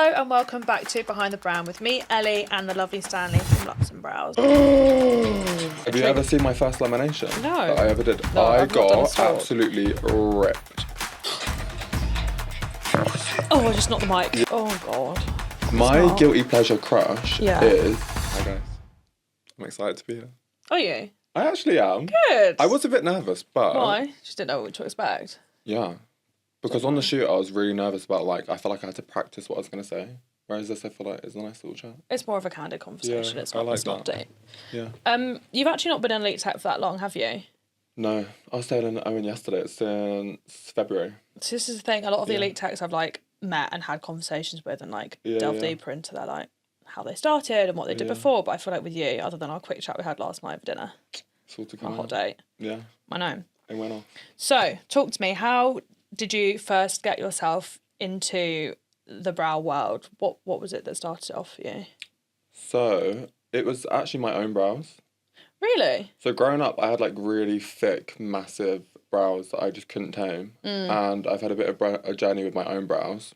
Hello and welcome back to Behind the Brown with me, Ellie, and the lovely Stanley from Lupsonbrows. Have you ever seen my first lamination? No. That I ever did? No, I I've not done a got stalk. absolutely ripped. Oh, I just knocked the mic. Oh, God. My guilty pleasure crush is... Hi guys. I'm excited to be here. Are you? I actually am. Good. I was a bit nervous, but... Why? Just didn't know what to expect. Yeah. Because on the shoot, I was really nervous about, like, I felt like I had to practice what I was going to say. Whereas this, I feel like, is a nice little chat. It's more of a candid conversation. Yeah, it's not, I like it's not that. deep. Yeah. You've actually not been in elite tech for that long, have you? No. I was telling Owen yesterday, it's since February. So this is the thing, a lot of the elite techs I've, like, met and had conversations with and, like, delved deeper into their, like, how they started and what they did before. But I feel like with you, other than our quick chat we had last night for dinner, It's all to come a hot out. date. Yeah. I know. It went off. So, talk to me. How did you first get yourself into the brow world? What was it that started it off for you? So, it was actually my own brows. Really? So growing up, I had like really thick, massive brows that I just couldn't tame. And I've had a bit of a journey with my own brows.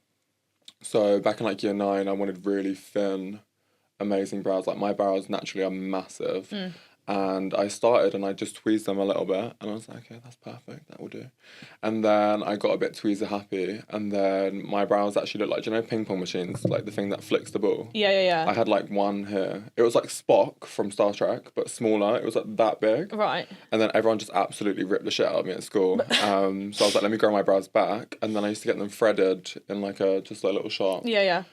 So back in like year 9, I wanted really thin, amazing brows. Like my brows naturally are massive. And I started and I just tweezed them a little bit. And I was like, okay, that's perfect. That will do. And then I got a bit tweezer happy. And then my brows actually looked like, do you know ping pong machines? Like the thing that flicks the ball? Yeah. I had like one here. It was like Spock from Star Trek, but smaller. It was like that big. Right. And then everyone just absolutely ripped the shit out of me at school. So I was like, let me grow my brows back. And then I used to get them threaded in like just a little shop. Yeah.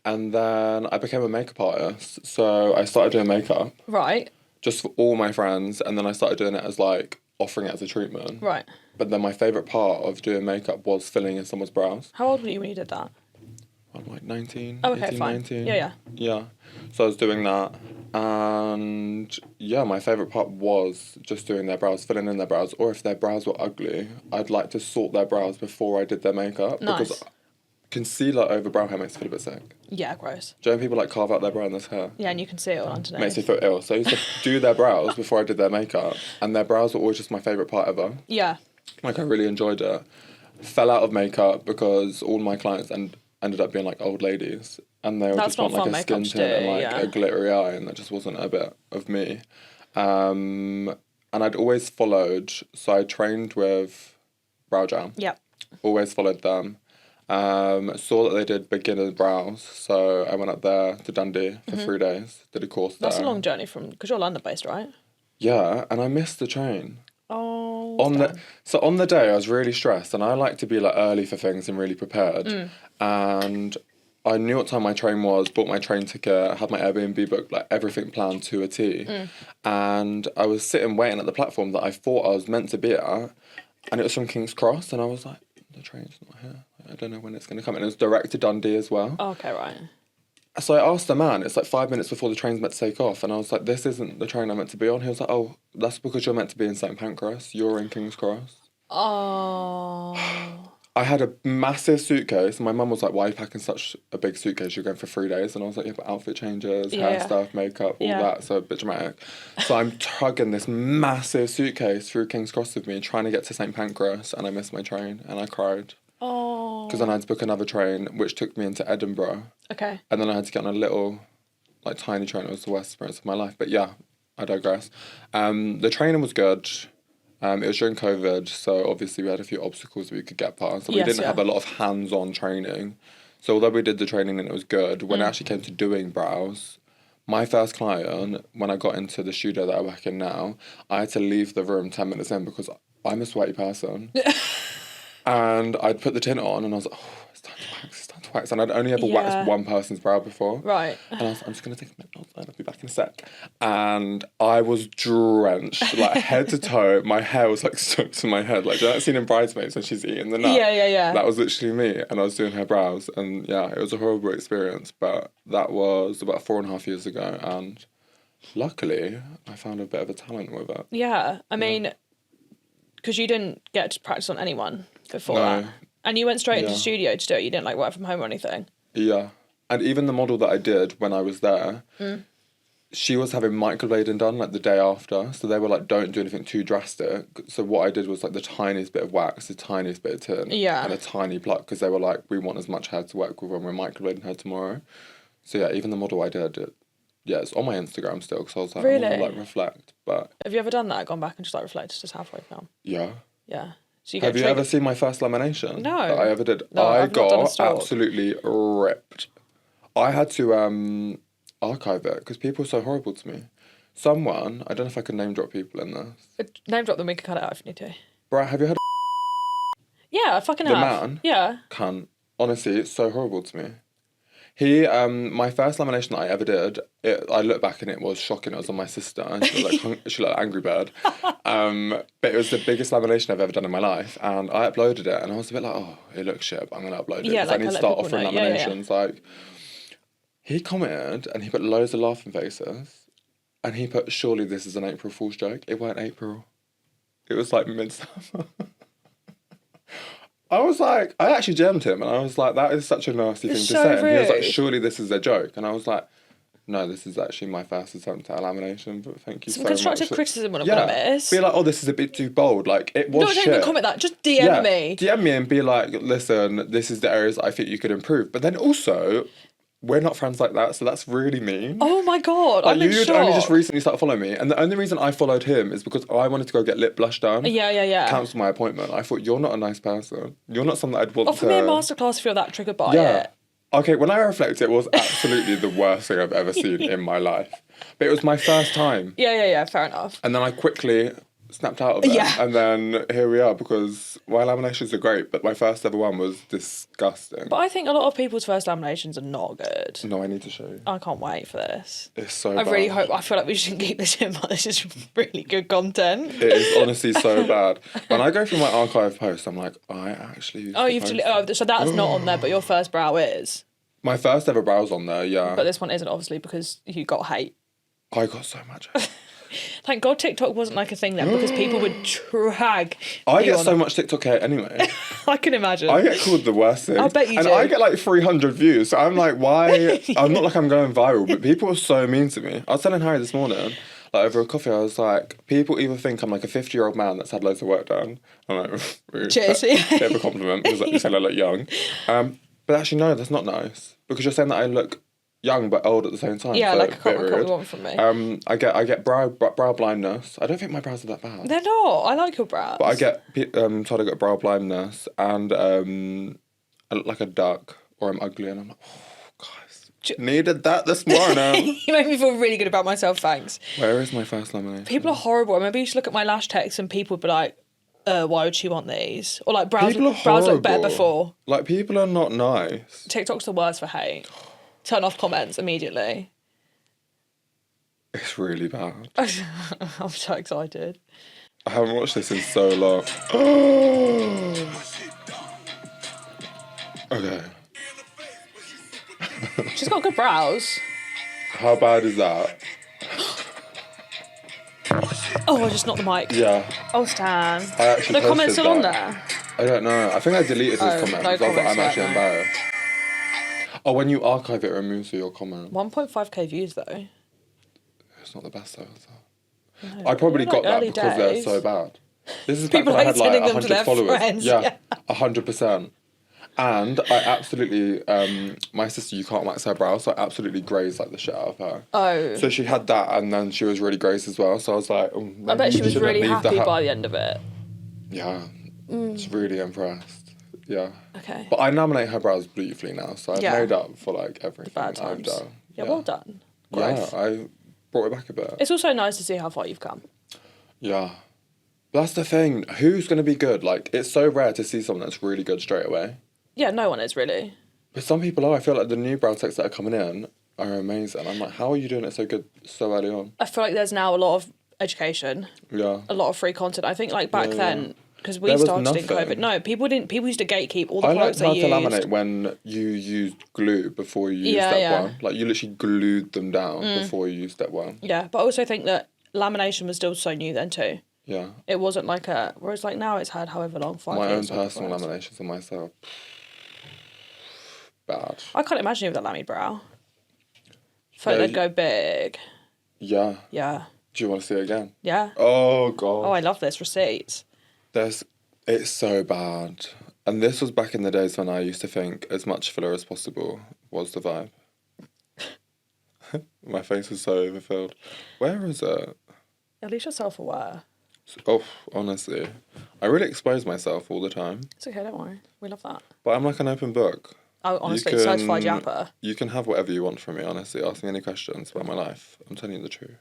And then I became a makeup artist. So I started doing makeup. Right. Just for all my friends. And then I started doing it as like, offering it as a treatment. Right. But then my favourite part of doing makeup was filling in someone's brows. How old were you when you did that? I'm like 19, Oh, okay, 18, fine. 19. Yeah. So I was doing that. And yeah, my favourite part was just doing their brows, filling in their brows. Or if their brows were ugly, I'd like to sort their brows before I did their makeup. Nice. Because concealer over brow hair makes me feel a bit sick. Yeah, gross. Do you know when people like carve out their brow in this hair? Yeah, and you can see it all underneath. Makes me feel ill. So I used to do their brows before I did their makeup. And their brows were always just my favourite part ever. Yeah. Like I really enjoyed it. Fell out of makeup because all my clients ended up being like old ladies. And they would just want like a skin tint and like a glittery eye, and that just wasn't a bit of me. And I'd always followed, so I trained with Brow Jam. Yep. Always followed them. Saw that they did beginner brows, so I went up there to Dundee for 3 days, did a course there. That's a long journey because you're London based, right? Yeah, and I missed the train. Oh. On the day, I was really stressed, and I like to be like early for things and really prepared. And I knew what time my train was, bought my train ticket, had my Airbnb booked, like everything planned to a T. And I was sitting waiting at the platform that I thought I was meant to be at, and it was from King's Cross, and I was like, the train's not here. I don't know when it's going to come. And it was direct to Dundee as well. Oh, okay, right. So I asked the man, it's like 5 minutes before the train's meant to take off, and I was like, this isn't the train I'm meant to be on. He was like, oh, that's because you're meant to be in St Pancras. You're in King's Cross. Oh. I had a massive suitcase, and my mum was like, why are you packing such a big suitcase? You're going for 3 days. And I was like, yeah, but outfit changes, hair stuff, makeup, all that, so a bit dramatic. So I'm tugging this massive suitcase through King's Cross with me, trying to get to St Pancras, and I missed my train, and I cried. Oh. Because then I had to book another train, which took me into Edinburgh. Okay. And then I had to get on a little, like, tiny train. It was the worst experience of my life. But yeah, I digress. The training was good. It was during COVID, so obviously we had a few obstacles we could get past. So we didn't have a lot of hands-on training. So although we did the training and it was good, when it actually came to doing brows, my first client, when I got into the studio that I work in now, I had to leave the room 10 minutes in because I'm a sweaty person. And I'd put the tint on and I was like, oh, it's time to wax. And I'd only ever waxed one person's brow before. Right. And I was like, I'm just going to take a minute outside, I'll be back in a sec. And I was drenched, like head to toe. My hair was like stuck to my head. Like, you know that scene in Bridesmaids when she's eating the nut? Yeah. That was literally me. And I was doing her brows. And yeah, it was a horrible experience. But that was about 4.5 years ago. And luckily, I found a bit of a talent with it. Yeah. I mean, because you didn't get to practice on anyone before that. And you went straight into the studio to do it. You didn't like work from home or anything. Yeah. And even the model that I did when I was there, she was having microblading done like the day after, so they were like, don't do anything too drastic. So what I did was like the tiniest bit of wax, the tiniest bit of tin, and a tiny pluck, because they were like, we want as much hair to work with when we're microblading her tomorrow. So yeah, even the model I did, it's on my Instagram still, because I was like, I want to like reflect. But have you ever done that? Gone back and just like reflected just halfway film? Yeah. Yeah. So have you ever seen my first lamination? No. That I ever did? No, I I've not done a got stalk. absolutely ripped. I had to archive it because people were so horrible to me. Someone, I don't know if I can name drop people in this. Name drop them, we can cut it out if you need to. Brad, have you heard of Yeah, I fucking the have. man? Yeah. Cunt. Honestly, it's so horrible to me. He, my first lamination that I ever did, I look back and it was shocking. It was on my sister, and she looked like Angry Bird. But it was the biggest lamination I've ever done in my life, and I uploaded it, and I was a bit like, oh, it looks shit, but I'm gonna upload it because I need to start offering laminations. Like, he commented and he put loads of laughing faces, and he put, surely this is an April Fool's joke. It weren't April. It was like midsummer. I was like, I actually gemmed him, and I was like, that is such a nasty thing to say. Rude. And he was like, surely this is a joke. And I was like, no, this is actually my first attempt at a lamination, but thank you so much. Some constructive criticism, we're not going to miss. Be like, oh, this is a bit too bold. Like, it was shit. Don't even comment that, just DM me. DM me and be like, listen, this is the areas I think you could improve. But then also, we're not friends like that, so that's really mean. Oh my God, like, I'm in shock. You only just recently started following me, and the only reason I followed him is because I wanted to go get lip blush done. Yeah. Cancel my appointment. I thought, you're not a nice person. You're not someone that I'd want to... Offer me a masterclass if you're that triggered by it. Okay, when I reflect, it was absolutely the worst thing I've ever seen in my life. But it was my first time. Yeah, fair enough. And then I quickly snapped out of it. Yeah. And then here we are, because my laminations are great, but my first ever one was disgusting. But I think a lot of people's first laminations are not good. No, I need to show you. I can't wait for this. It's so bad. I feel like we shouldn't keep this in, but this is really good content. It is honestly so bad. When I go through my archive posts, I'm like, I actually... so that's not on there, but your first brow is? My first ever brow's on there, yeah. But this one isn't, obviously, because you got hate. I got so much hate. Thank God TikTok wasn't like a thing then, because people would drag. I get so much TikTok hate anyway. I can imagine. I get called the worst thing. I bet you do. And I get like 300 views, so I'm like, why? I'm not like I'm going viral, but people are so mean to me. I was telling Harry this morning, like over a coffee, I was like, people either think I'm like a 50-year-old man that's had loads of work done. I'm like, rude. Cheers. Bit of a compliment, because like, you said I look young. But actually, no, that's not nice, because you're saying that I look young but old at the same time. Yeah, so like a compliment one from me. I get brow blindness. I don't think my brows are that bad. They're not. I like your brows. But I get told I got brow blindness, and I look like a duck, or I'm ugly, and I'm like, oh, guys, needed that this morning. You made me feel really good about myself, thanks. Where is my first lamination? People are horrible. I remember you used to look at my lash text and people would be like, why would she want these? Or like, brows look better before. Like, people are not nice. TikTok's the worst for hate. Turn off comments immediately. It's really bad. I'm so excited. I haven't watched this in so long. Okay. She's got good brows. How bad is that? Oh, I just knocked the mic. Yeah. Oh, Stan. I actually the comment's still on there? I don't know. I think I deleted his comment because I was like, I'm actually embarrassed. Oh, when you archive it, it removes your comment. 1.5k views, though. It's not the best, though. No. I probably got that because they're so bad. This is back when I had like 100 followers. Friends. Yeah, 100%. And I absolutely, my sister, you can't wax her brows, so I absolutely grazed like the shit out of her. Oh. So she had that, and then she was really grazed as well. So I was like, oh, I bet she was really happy by the end of it. Yeah, was really impressed. Yeah. Okay. But I laminate her brows beautifully now, so I've made up for like everything bad times. I've done. Yeah, well done. Growth. Yeah, I brought it back a bit. It's also nice to see how far you've come. Yeah. That's the thing. Who's going to be good? Like, it's so rare to see someone that's really good straight away. Yeah, no one is really. But some people are. I feel like the new brow techs that are coming in are amazing. I'm like, how are you doing it so good so early on? I feel like there's now a lot of education. Yeah. A lot of free content. I think like back then, because we started in COVID. No, people used to gatekeep all the products they used. I learned how to laminate when you used glue before you used step one. Like, you literally glued them down before you used step one. Yeah, but I also think that lamination was still so new then too. Yeah. It wasn't like whereas like now it's had however long, 5 years. My own personal laminations on myself. Bad. I can't imagine you with a lammy brow. I feel like they'd go big. Yeah. Yeah. Do you want to see it again? Yeah. Oh, God. Oh, I love this receipt. It's so bad. And this was back in the days when I used to think as much filler as possible was the vibe. My face is so overfilled. Where is it? At least you're self-aware. Oh, honestly. I really expose myself all the time. It's okay, don't worry. We love that. But I'm like an open book. Oh, honestly, certified yapper. You can have whatever you want from me, honestly. Ask me any questions about my life. I'm telling you the truth.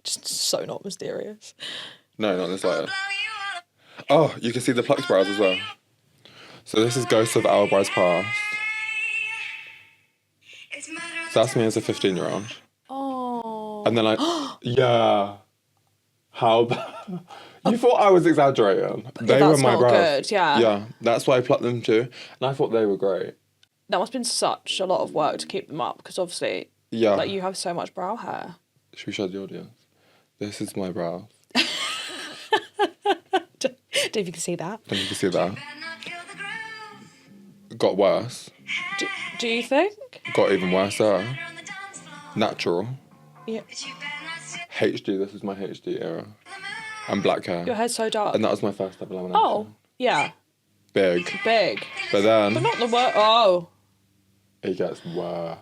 Just so not mysterious. No, not this letter. Oh, you can see the plucked brows as well. So this is Ghosts of Our Bride's Past. So that's me as a 15-year-old. Oh. And then yeah. How bad? You thought I was exaggerating. They were my brows. Good, yeah. Yeah, that's why I plucked them too. And I thought they were great. That must have been such a lot of work to keep them up because obviously, like, you have so much brow hair. Should we show the audience? This is my brow. Don't know if you can see that. Don't know if you can see that. Got worse. Do you think? Got even worse there. Natural. Yeah. HD, this is my HD era. And black hair. Your hair's so dark. And that was my first ever lamination. Oh, yeah. Big. But But not the worst. Oh. It gets worse.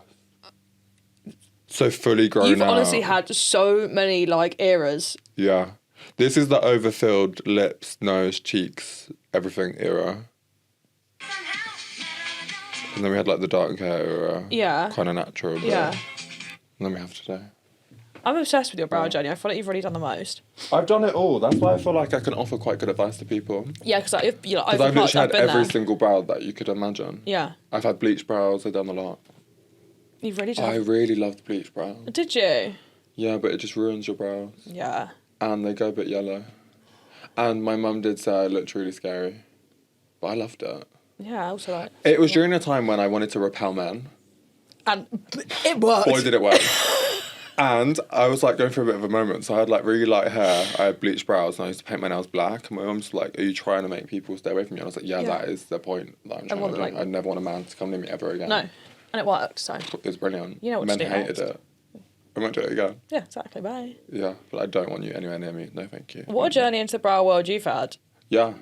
So fully grown out. You've honestly had so many, like, eras. Yeah. This is the overfilled lips, nose, cheeks, everything era. And then we had, like, the dark hair era. Yeah. Kind of natural. But Yeah. And then we have today. I'm obsessed with your brow journey. I feel like you've already done the most. I've done it all. That's why I feel like I can offer quite good advice to people. Yeah, because I've literally had every single brow that you could imagine. Yeah. I've had bleach brows. I've done a lot. You've really done. I really loved bleach brows. Did you? Yeah, but it just ruins your brows. Yeah. And they go a bit yellow. And my mum did say I looked really scary. But I loved it. Yeah, I also like... It was during a time when I wanted to repel men. And it worked. Boy, did it work. And I was like going through a bit of a moment. So I had like really light hair. I had bleached brows and I used to paint my nails black. And my mum's like, are you trying to make people stay away from you? And I was like, yeah. That is the point that I'm trying to do. I never want a man to come near me ever again. No. And it worked, so... It was brilliant. You know what Men to do hated next. it. I won't do it again. Yeah, exactly. Bye. Yeah, but I don't want you anywhere near me. No, thank you. What a journey into the brow world you've had. Yeah.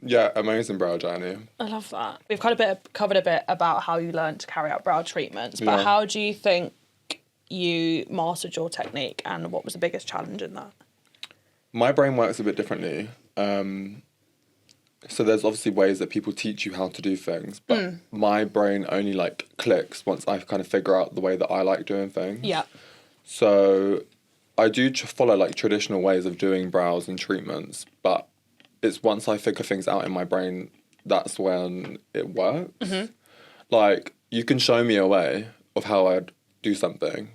Yeah, amazing brow journey. I love that. We've covered a bit about how you learned to carry out brow treatments, but how do you think you mastered your technique and what was the biggest challenge in that? My brain works a bit differently. So there's obviously ways that people teach you how to do things, but my brain only like clicks once I kind of figure out the way that I like doing things. Yeah. So I do follow like traditional ways of doing brows and treatments, but it's once I figure things out in my brain, that's when it works. Mm-hmm. Like, you can show me a way of how I'd do something,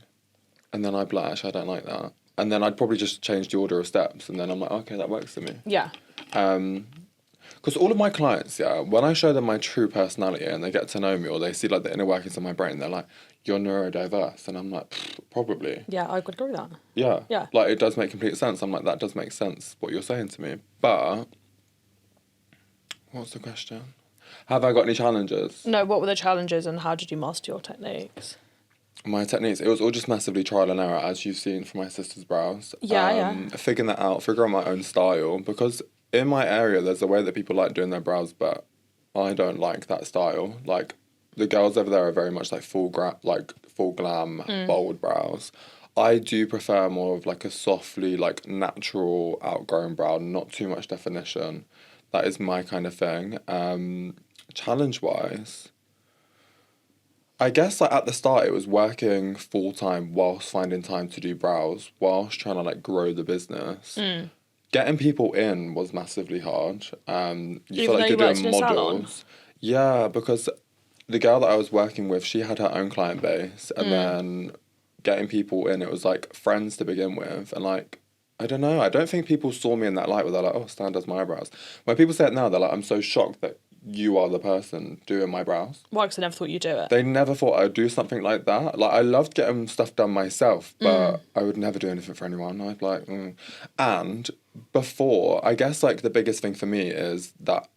and then I'd be like, actually, I don't like that. And then I'd probably just change the order of steps, and then I'm like, okay, that works for me. Yeah. Because all of my clients, when I show them my true personality and they get to know me or they see like the inner workings of my brain, they're like, you're neurodiverse. And I'm like, probably. Yeah, I would agree with that. Yeah. Yeah. Like, it does make complete sense. I'm like, that does make sense, what you're saying to me. But, what's the question? Have I got any challenges? No, what were the challenges and how did you master your techniques? My techniques, it was all just massively trial and error, as you've seen from my sister's brows. Yeah. Figuring that out, figuring out my own style, because in my area, there's a way that people like doing their brows, but I don't like that style. Like, the girls over there are very much like full glam, bold brows. I do prefer more of like a softly, like natural outgrown brow, not too much definition. That is my kind of thing. Challenge-wise, I guess like at the start it was working full-time whilst finding time to do brows, whilst trying to like grow the business. Getting people in was massively hard. You feel like you're doing models. Yeah, because the girl that I was working with, she had her own client base, and then getting people in, it was like friends to begin with, and like, I don't know, I don't think people saw me in that light where they're like, oh, Stan does my eyebrows. When people say it now, they're like, I'm so shocked that you are the person doing my brows. Why? Because I never thought you'd do it. They never thought I'd do something like that. Like, I loved getting stuff done myself, but I would never do anything for anyone. I'd be like, And before, I guess, like, the biggest thing for me is that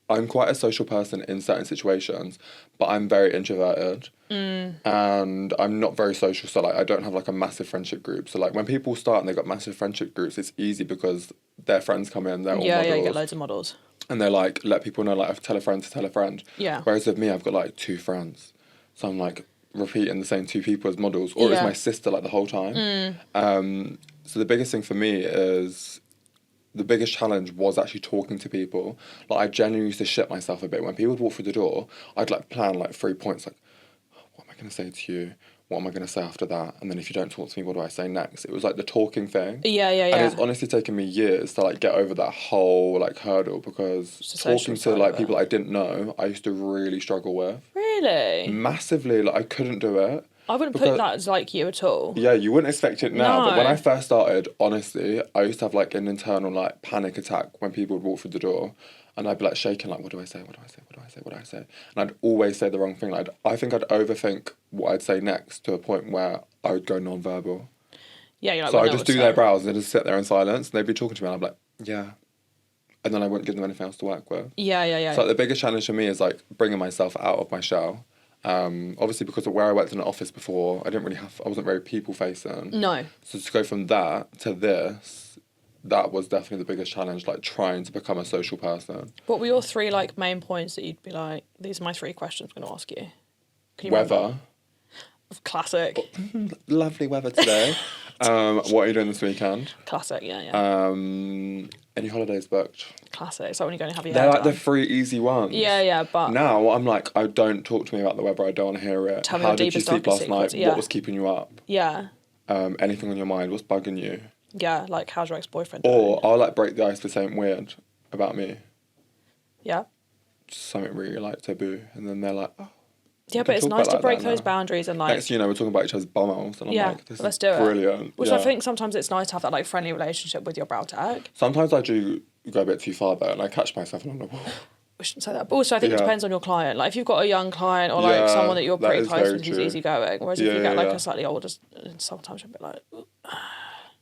I'm quite a social person in certain situations, but I'm very introverted. And I'm not very social, so like I don't have like a massive friendship group. So like when people start and they've got massive friendship groups, it's easy because their friends come in, they're all models. Yeah, you get loads of models. And they're like, let people know, like, tell a friend to tell a friend. Yeah. Whereas with me, I've got like 2 friends. So I'm like repeating the same 2 people as models. Or it's my sister like the whole time. So the biggest thing for me is, the biggest challenge was actually talking to people. Like I genuinely used to shit myself a bit. When people would walk through the door, I'd like plan like 3 points, like, what am I going to say to you? What am I going to say after that? And then if you don't talk to me, what do I say next? It was like the talking thing. Yeah. And it's honestly taken me years to like get over that whole like hurdle, because talking to like people I didn't know, I used to really struggle with. Really? Massively. Like I couldn't do it. I wouldn't put that as like you at all. Yeah, you wouldn't expect it now. No. But when I first started, honestly, I used to have like an internal like panic attack when people would walk through the door. And I'd be like shaking, like, what do I say? What do I say? What do I say? What do I say? And I'd always say the wrong thing. Like, I think I'd overthink what I'd say next to a point where I would go non-verbal. Yeah, you're like, so I'd just do their brows and just sit there in silence, and they'd be talking to me, and I'd be like, yeah. And then I wouldn't give them anything else to work with. Yeah. So like, the biggest challenge for me is like bringing myself out of my shell. Obviously, because of where I worked in an office before, I wasn't very people facing. No. So to go from that to this, that was definitely the biggest challenge, like trying to become a social person. What were your 3 like main points that you'd be like, these are my 3 questions I'm going to ask you? Can you Weather. remember? Classic. Lovely weather today. What are you doing this weekend? Classic, yeah. Any holidays booked? Classic. It's like when you're going to have your They're hair like done. the 3 easy ones. Yeah, but... Now I'm like, I don't talk to me about the weather, I don't want to hear it. Tell me How your did you deepest, sleep last darkest night? secrets, yeah. What was keeping you up? Yeah. Anything on your mind? What's bugging you? Yeah, like, how's your ex-boyfriend Or doing? I'll like break the ice for something weird about me. Yeah. Something really like taboo. And then they're like, oh. Yeah, but it's nice to break those boundaries and like... Next, you know, we're talking about each other's bumholes, and I'm like, this let's is do it. brilliant. Which I think sometimes it's nice to have that like friendly relationship with your brow tech. Sometimes I do go a bit too far though, and I catch myself and I'm like, whoa. We shouldn't say that. But also I think it depends on your client. Like if you've got a young client or like someone that you're pretty close with who's easygoing, whereas if you get like a slightly older, sometimes you're a bit like...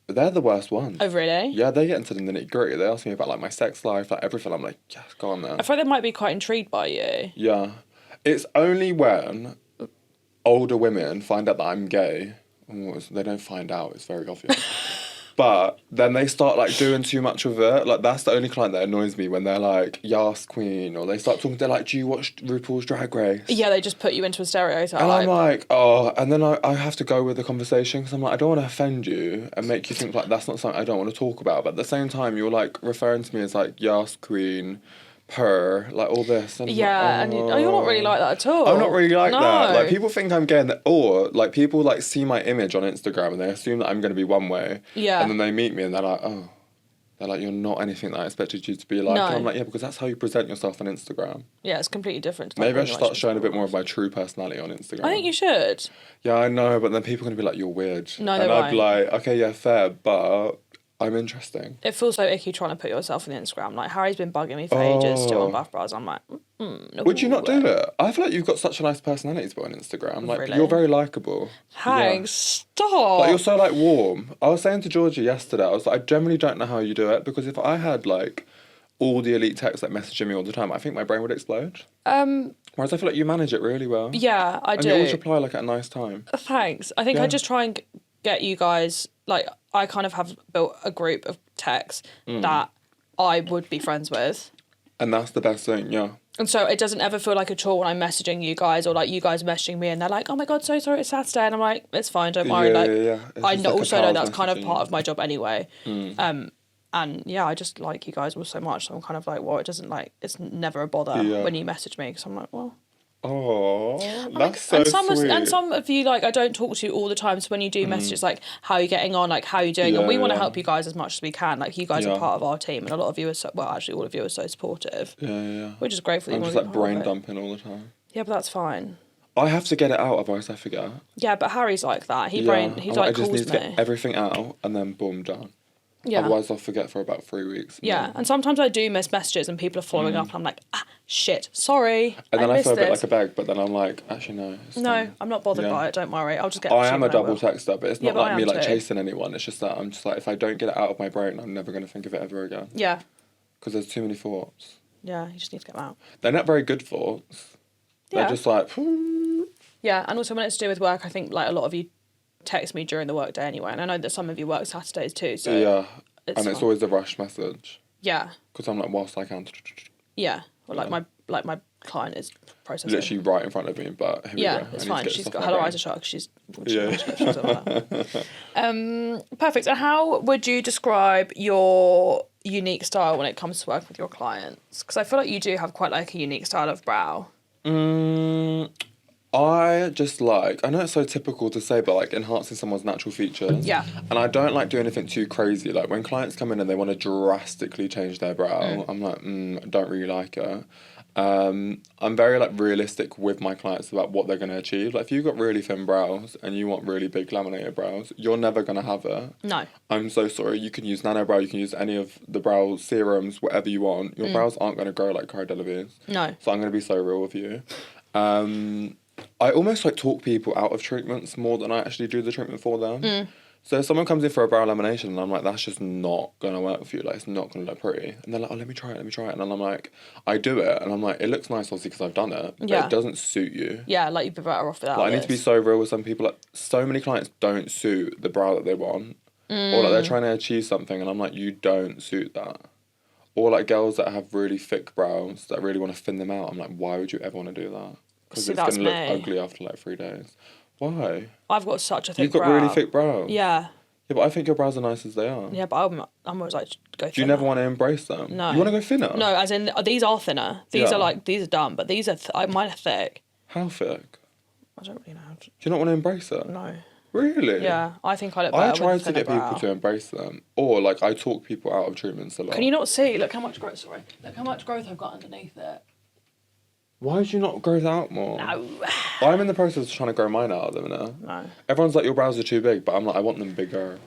They're the worst ones. Oh, really? Yeah, they get into the nitty-gritty. They ask me about like my sex life, like everything. I'm like, yes, go on then. I feel like they might be quite intrigued by you. Yeah. It's only when older women find out that I'm gay. They don't find out, it's very obvious. But then they start like doing too much of it. Like that's the only client that annoys me, when they're like, Yas Queen, or they start talking, they're like, do you watch RuPaul's Drag Race? Yeah, they just put you into a stereotype. And I'm like, oh, and then I have to go with the conversation, because I'm like, I don't want to offend you and make you think like that's not something I don't want to talk about. But at the same time, you're like referring to me as like Yas Queen, her, like all this. And yeah, like, and you're not really like that at all. I'm not really like that. Like people think I'm gay, or like people like see my image on Instagram and they assume that I'm going to be one way. Yeah. And then they meet me and they're like, oh. They're like, you're not anything that I expected you to be like. No. And I'm like, yeah, because that's how you present yourself on Instagram. Yeah, it's completely different. Maybe I should start showing a bit more of my true personality on Instagram. I think you should. Yeah, I know, but then people are going to be like, you're weird. No, and I'd be like, okay, yeah, fair, but I'm interesting. It feels so icky trying to put yourself on Instagram. Like, Harry's been bugging me for ages still on Buff Browz. I'm like, no. Would you not do it? I feel like you've got such a nice personality to put on Instagram. Like, Really? you're very likeable. Thanks. Stop. Like, you're so, like, warm. I was saying to Georgia yesterday, I was like, I generally don't know how you do it, because if I had, like, all the elite techs, like, messaging me all the time, I think my brain would explode. Whereas I feel like you manage it really well. Yeah, I do. And you always reply, like, at a nice time. Thanks. I think I just try and get you guys, like, I kind of have built a group of techs that I would be friends with. And that's the best thing, yeah. And so it doesn't ever feel like a chore when I'm messaging you guys, or like you guys messaging me and they're like, oh my God, so sorry, it's Saturday. And I'm like, it's fine, don't worry. I also know that's kind of part of my job anyway. And yeah, I just like you guys all so much. So I'm kind of like, well, it's never a bother when you message me, because I'm like, well. Oh, that's like, so sweet. And some of you, like, I don't talk to you all the time. So when you do message, it's like, how are you getting on? Like, how are you doing? And we want to help you guys as much as we can. Like, you guys are part of our team, and a lot of you are actually all of you are so supportive. Yeah. We're just grateful. I'm just like brain dumping all the time. Yeah, but that's fine. I have to get it out, otherwise I forget. Yeah, but Harry's like that. He I just need calls to get everything out and then boom, done. Yeah. Otherwise I'll forget for about 3 weeks. And sometimes I do miss messages and people are following up and I'm like, shit, sorry. And then I feel a bit like a beg, but then I'm like, actually no. No, I'm not bothered by it, don't worry. I'll just get I am a double texter, but it's not like me like too. chasing anyone. It's just that I'm just like, if I don't get it out of my brain, I'm never going to think of it ever again. Yeah. Because there's too many thoughts. Yeah, you just need to get them out. They're not very good thoughts. They're just like... Yeah, and also when it's to do with work, I think like a lot of you text me during the workday anyway, and I know that some of you work Saturdays too, so... Yeah, it's always a rush message. Yeah. Because I'm like, whilst I can... Yeah, or like my client is processing. Literally right in front of me, but here we go. It's fine. She's got her eyes are shut. She's perfect. And how would you describe your unique style when it comes to working with your clients? Because I feel like you do have quite like a unique style of brow. I just like, I know it's so typical to say, but like enhancing someone's natural features. Yeah. And I don't like doing anything too crazy. Like when clients come in and they want to drastically change their brow, I'm like, I don't really like it. I'm very like realistic with my clients about what they're going to achieve. Like if you've got really thin brows and you want really big laminated brows, you're never going to have it. No. I'm so sorry. You can use nano brow, you can use any of the brow serums, whatever you want. Your brows aren't going to grow like Cara Delevingne's. No. So I'm going to be so real with you. I almost like talk people out of treatments more than I actually do the treatment for them. So if someone comes in for a brow lamination and I'm like, that's just not going to work for you, like it's not going to look pretty. And they're like, oh, let me try it. And then I'm like, I do it and I'm like, it looks nice obviously because I've done it, but it doesn't suit you. Yeah, like you'd be better off without like, I need to be so real with some people. Like so many clients don't suit the brow that they want. Or like they're trying to achieve something and I'm like, you don't suit that. Or like girls that have really thick brows that really want to thin them out. I'm like, why would you ever want to do that? Because it's going to look ugly after like 3 days. Why? I've got such a thick You've got really thick brows. Yeah. Yeah, but I think your brows are nice as they are. Yeah, but I'm always like, go thinner. Do you never want to embrace them? No. You want to go thinner? No, as in, these are thinner. These are dumb, but these are, mine are thick. How thick? I don't really know. Do you not want to embrace it? No. Really? Yeah, I think I look better I try with to get people to embrace them. Or, like, I talk people out of treatments a lot. Can you not see? Look how much growth, Look how much growth I've got underneath it. Why would you not grow that out more? No. I'm in the process of trying to grow mine out at the minute. No. Everyone's like, your brows are too big, but I'm like, I want them bigger.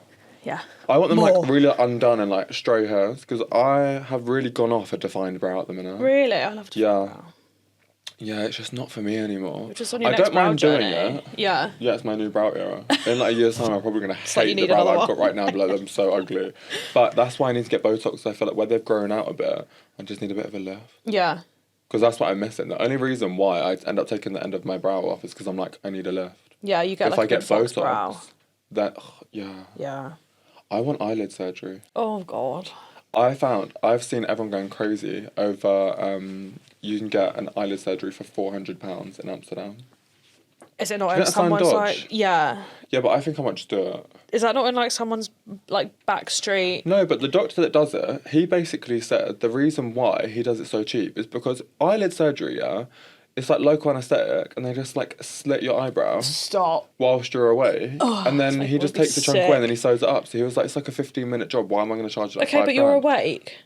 Yeah. I want them like really undone and like stray hairs because I have really gone off a defined brow at the minute. Really? I love to. Yeah. Yeah, it's just not for me anymore. Just on your I next don't mind brow doing journey. it. Yeah. Yeah, it's my new brow era. In like a year's time, I'm probably going to hate like the brow that I've got right now. But like, I'm so ugly. But that's why I need to get Botox. So I feel like where they've grown out a bit, I just need a bit of a lift. Yeah. Because that's what I'm missing. The only reason why I end up taking the end of my brow off is because I'm like, I need a lift. Yeah, you get if like I a get Botox Botox, brow. that yeah. Yeah. I want eyelid surgery. Oh God. I've seen everyone going crazy over you can get an eyelid surgery for £400 in Amsterdam. Is it not in someone's like Yeah, but I think I might just do it. Is that not in like someone's like back street? No, but the doctor that does it, he basically said the reason why he does it so cheap is because eyelid surgery, it's like local anaesthetic and they just like slit your eyebrow. Stop. Whilst you're away. Oh, and then he just takes the chunk away and then he sews it up. So he was like, it's like a 15-minute job. Why am I going to charge like Okay, but you're awake.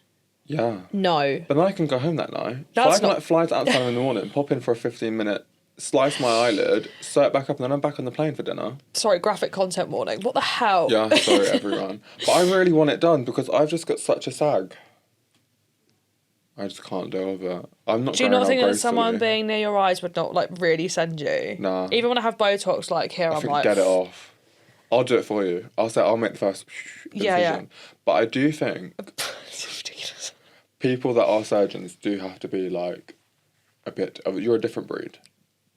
Yeah. No. But then I can go home that night. That's so I can like fly to Amsterdam in the morning, pop in for a 15-minute, slice my eyelid, sew it back up, and then I'm back on the plane for dinner. Sorry, graphic content warning. What the hell? Yeah, sorry everyone. But I really want it done because I've just got such a sag. I just can't deal with it. I'm not. Do you not think that someone being near your eyes would not like really send you? Nah. Even when I have Botox, like here, I'm like, get it off. I'll do it for you. I'll make the first incision. Yeah. But I do think people that are surgeons do have to be like a bit of. You're a different breed.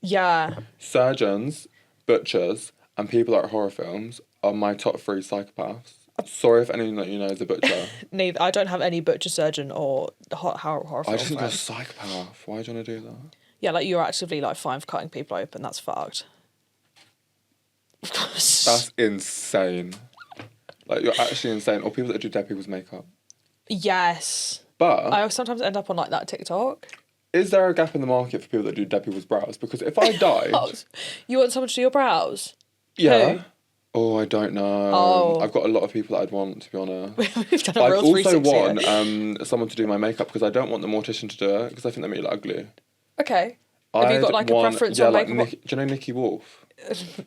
Yeah. Surgeons, butchers, and people that are horror films are my top 3 psychopaths. Sorry if anyone that you know is a butcher. Neither. I don't have any butcher, surgeon, or horror film. I just think you're a psychopath. Why do you want to do that? Yeah, like you're actively like fine for cutting people open. That's fucked. That's insane. Like you're actually insane. Or people that do dead people's makeup. Yes. But I sometimes end up on like that TikTok. Is there a gap in the market for people that do dead people's brows? Because if I died... You want someone to do your brows? Yeah. Who? Oh, I don't know. Oh. I've got a lot of people that I'd want, to be honest. We've done a real I also 360 want someone to do my makeup because I don't want the mortician to do it because I think they make it look ugly. Okay. Have you got like a preference on like makeup? do you know Nikki Wolf?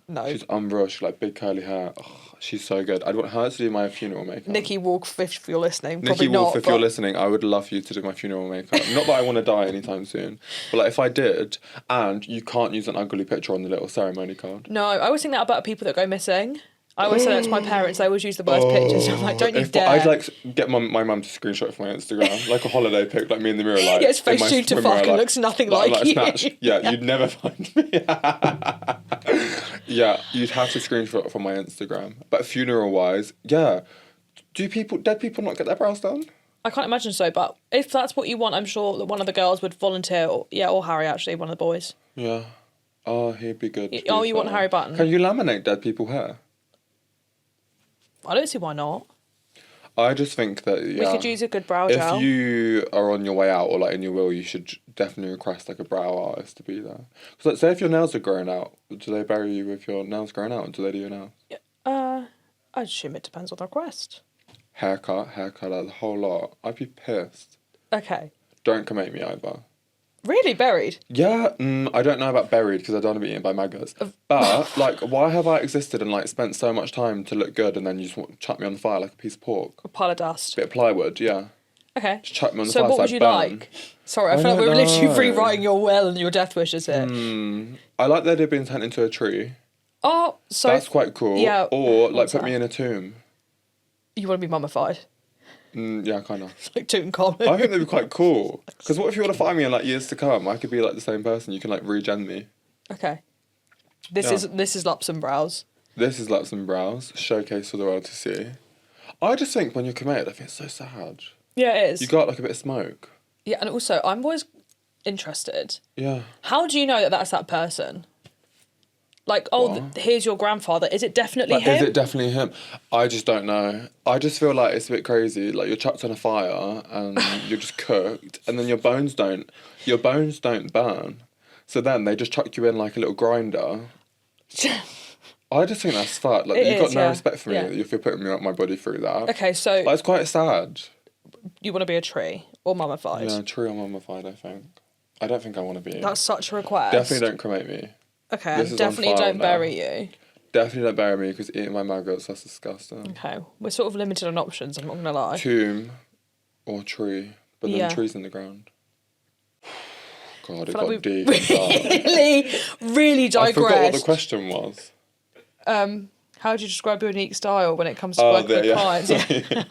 No. She's unreal. She's like big curly hair. Oh, she's so good. I'd want her to do my funeral makeup. Nikki Wolf, if you're listening. Nikki Wolf, if you're listening, I would love you to do my funeral makeup. Not that I want to die anytime soon, but like if I did, and you can't use an ugly picture on the little ceremony card. No, I always think that about people that go missing. I always say that to my parents. They always use the worst pictures. I'm like, don't you dare. I'd like get my mum to screenshot from my Instagram, like a holiday pic, like me in the mirror, like yeah, it's face tuned to fuck and looks nothing like you. Snatch. Yeah, you'd never find me. Yeah, you'd have to screenshot from my Instagram. But funeral wise, yeah, do dead people not get their brows done? I can't imagine so, but if that's what you want, I'm sure that one of the girls would volunteer. Or Harry actually, one of the boys. Yeah. Oh, he'd be good. You want Harry Button? Can you laminate dead people's hair? I don't see why not. I just think that, We could use a good brow gel. If you are on your way out or like in your will, you should definitely request like a brow artist to be there. Because like, say if your nails are growing out, do they bury you with your nails growing out, or do they do your nails? I assume it depends on the request. Haircut, like the whole lot. I'd be pissed. Okay. Don't cremate me either. Really? Buried? Yeah, I don't know about buried because I don't want to be eaten by maggots. But, like, why have I existed and, like, spent so much time to look good and then you just want to chuck me on the fire like a piece of pork? A pile of dust. Bit of plywood, yeah. Okay. Just chuck me on the fire. So what would you like? Sorry, I feel like we're literally rewriting your will and your death wishes here. I like the idea of being turned into a tree. Oh, so... That's quite cool. Yeah. Or, like, put me in a tomb. You want to be mummified? Yeah, kind of. Like Tutankhamun. I think that'd be quite cool. Because what if you want to find me in like years to come? I could be like the same person. You can like regen me. Okay. This is Lupsonbrows. This is Lupsonbrows. Showcase for the world to see. I just think when you're cremated, I think it's so sad. Yeah, it is. You got like a bit of smoke. Yeah, and also I'm always interested. Yeah. How do you know that that's that person? Like, here's your grandfather. Is it definitely like, him? Is it definitely him? I just don't know. I just feel like it's a bit crazy. Like you're chucked on a fire and you're just cooked, and then your bones don't burn. So then they just chuck you in like a little grinder. I just think that's fucked. Like you've got no respect for me if you're putting my body through that. Okay, so like, it's quite sad. You want to be a tree or mummified? Yeah, tree or mummified. I think. I don't think I want to be. That's such a request. Definitely don't cremate me. Okay, definitely don't bury you. Definitely don't bury me because eating my maggots, that's disgusting. Okay, we're sort of limited on options, I'm not going to lie. Tomb or tree, but then trees in the ground. God, it got deep. Really digressed. I forgot what the question was. How do you describe your unique style when it comes to working with clients? Yeah.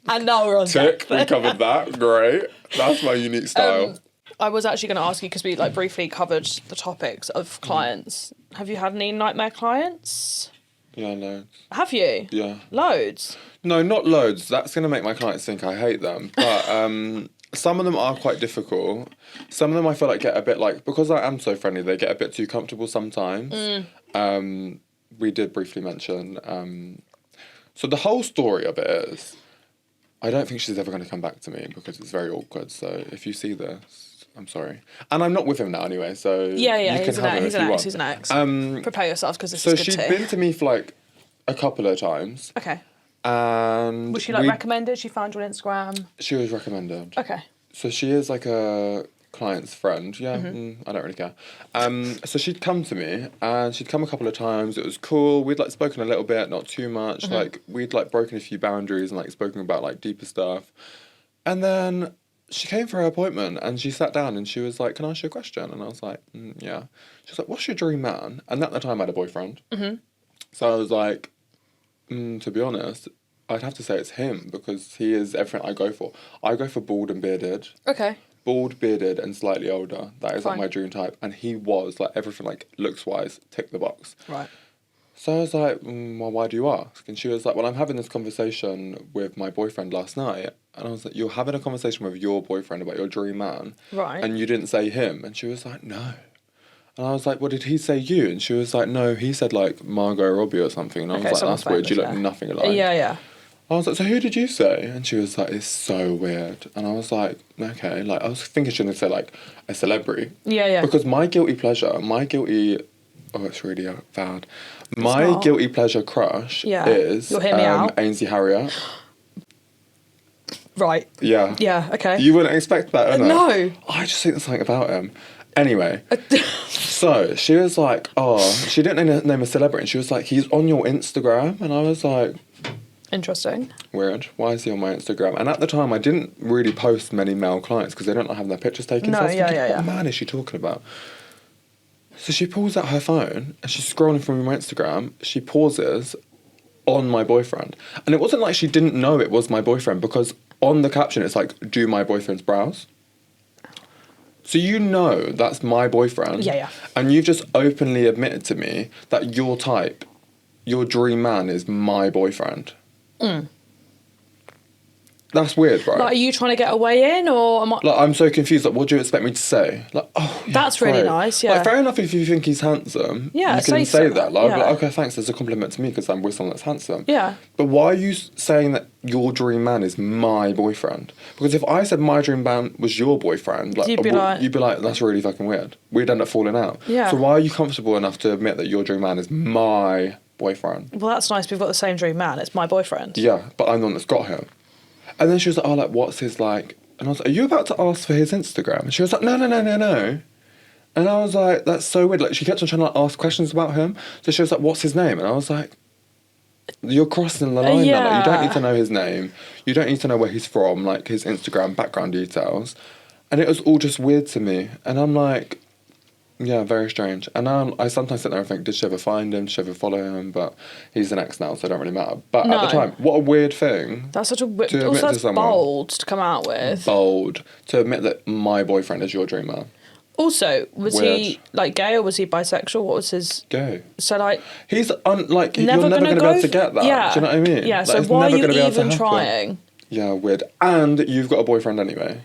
And now we're on tick. We covered that. Great. That's my unique style. I was actually going to ask you, because we like briefly covered the topics of clients. Have you had any nightmare clients? Yeah, loads. Have you? Yeah. Loads? No, not loads. That's going to make my clients think I hate them. But some of them are quite difficult. Some of them I feel like get a bit like, because I am so friendly, they get a bit too comfortable sometimes. We did briefly mention. So the whole story of it is, I don't think she's ever going to come back to me because it's very awkward. So if you see this, I'm sorry. And I'm not with him now anyway, so yeah, you can have him if you want. He's an ex. Prepare yourself because this is good too. So she'd been to me for like a couple of times. Okay. And was she like recommended? She found you on Instagram? She was recommended. Okay. So she is like a client's friend. Yeah, I don't really care. So she'd come to me and she'd come a couple of times. It was cool. We'd like spoken a little bit, not too much. Like we'd like broken a few boundaries and like spoken about like deeper stuff. And then she came for her appointment and she sat down and she was like, "Can I ask you a question?" And I was like, "Yeah." She was like, "What's your dream man?" And at the time I had a boyfriend. So I was like, to be honest, I'd have to say it's him because he is everything I go for. I go for bald and bearded. Okay. Bald, bearded and slightly older. That is like my dream type. And he was like everything like looks-wise, tick the box. Right. So I was like, well, why do you ask? And she was like, well, I'm having this conversation with my boyfriend last night. And I was like, you're having a conversation with your boyfriend about your dream man. Right. And you didn't say him. And she was like, no. And I was like, well, did he say you? And she was like, no, he said like Margot Robbie or something. And I was like, that's weird. You look nothing alike. Yeah. I was like, so who did you say? And she was like, it's so weird. And I was like, okay. Like, I was thinking she didn't say like a celebrity. Yeah. Because my guilty pleasure, oh, it's really bad. My guilty pleasure crush is You'll hear me out. Ainsley Harriott. Right. Yeah. Yeah, okay. You wouldn't expect that, No. I just think there's something about him. Anyway, so she was like, she didn't name a celebrity. And she was like, he's on your Instagram. And I was like... Interesting. Weird. Why is he on my Instagram? And at the time, I didn't really post many male clients because they don't have their pictures taken. No, so I was thinking, what man is she talking about? So she pulls out her phone and she's scrolling through my Instagram. She pauses on my boyfriend. And it wasn't like she didn't know it was my boyfriend, because on the caption it's like, do my boyfriend's brows. So you know that's my boyfriend. Yeah. And you've just openly admitted to me that your type, your dream man, is my boyfriend. That's weird, right? Like, are you trying to get a way in, or am I... Like, I'm so confused. Like, what do you expect me to say? Like, oh, yeah, that's really great. nice, yeah. Like, fair enough if you think he's handsome. Yeah, you can say that. Like, yeah. I'll be like, okay, thanks. There's a compliment to me because I'm with someone that's handsome. Yeah. But why are you saying that your dream man is my boyfriend? Because if I said my dream man was your boyfriend, like, you'd be like, that's really fucking weird. We'd end up falling out. Yeah. So why are you comfortable enough to admit that your dream man is my boyfriend? Well, that's nice. We've got the same dream man. It's my boyfriend. Yeah, but I'm the one that's got him. And then she was like, oh, like, what's his, like... And I was like, are you about to ask for his Instagram? And she was like, no. And I was like, that's so weird. Like, she kept on trying to like, ask questions about him. So she was like, what's his name? And I was like, you're crossing the line now. Like, you don't need to know his name. You don't need to know where he's from, like, his Instagram background details. And it was all just weird to me. And I'm like... Yeah, very strange. And now I sometimes sit there and think, did she ever find him? Did she ever follow him? But he's an ex now, so it don't really matter. But at the time, what a weird thing. That's such a weird... Also, that's bold to come out with. Bold. To admit that my boyfriend is your dream man. Also, was he, like, gay or was he bisexual? What was his... Gay. So, like... He's, like, you're never going to be able to get that. Yeah. Do you know what I mean? Yeah, like, so why are you even trying? Yeah, weird. And you've got a boyfriend anyway.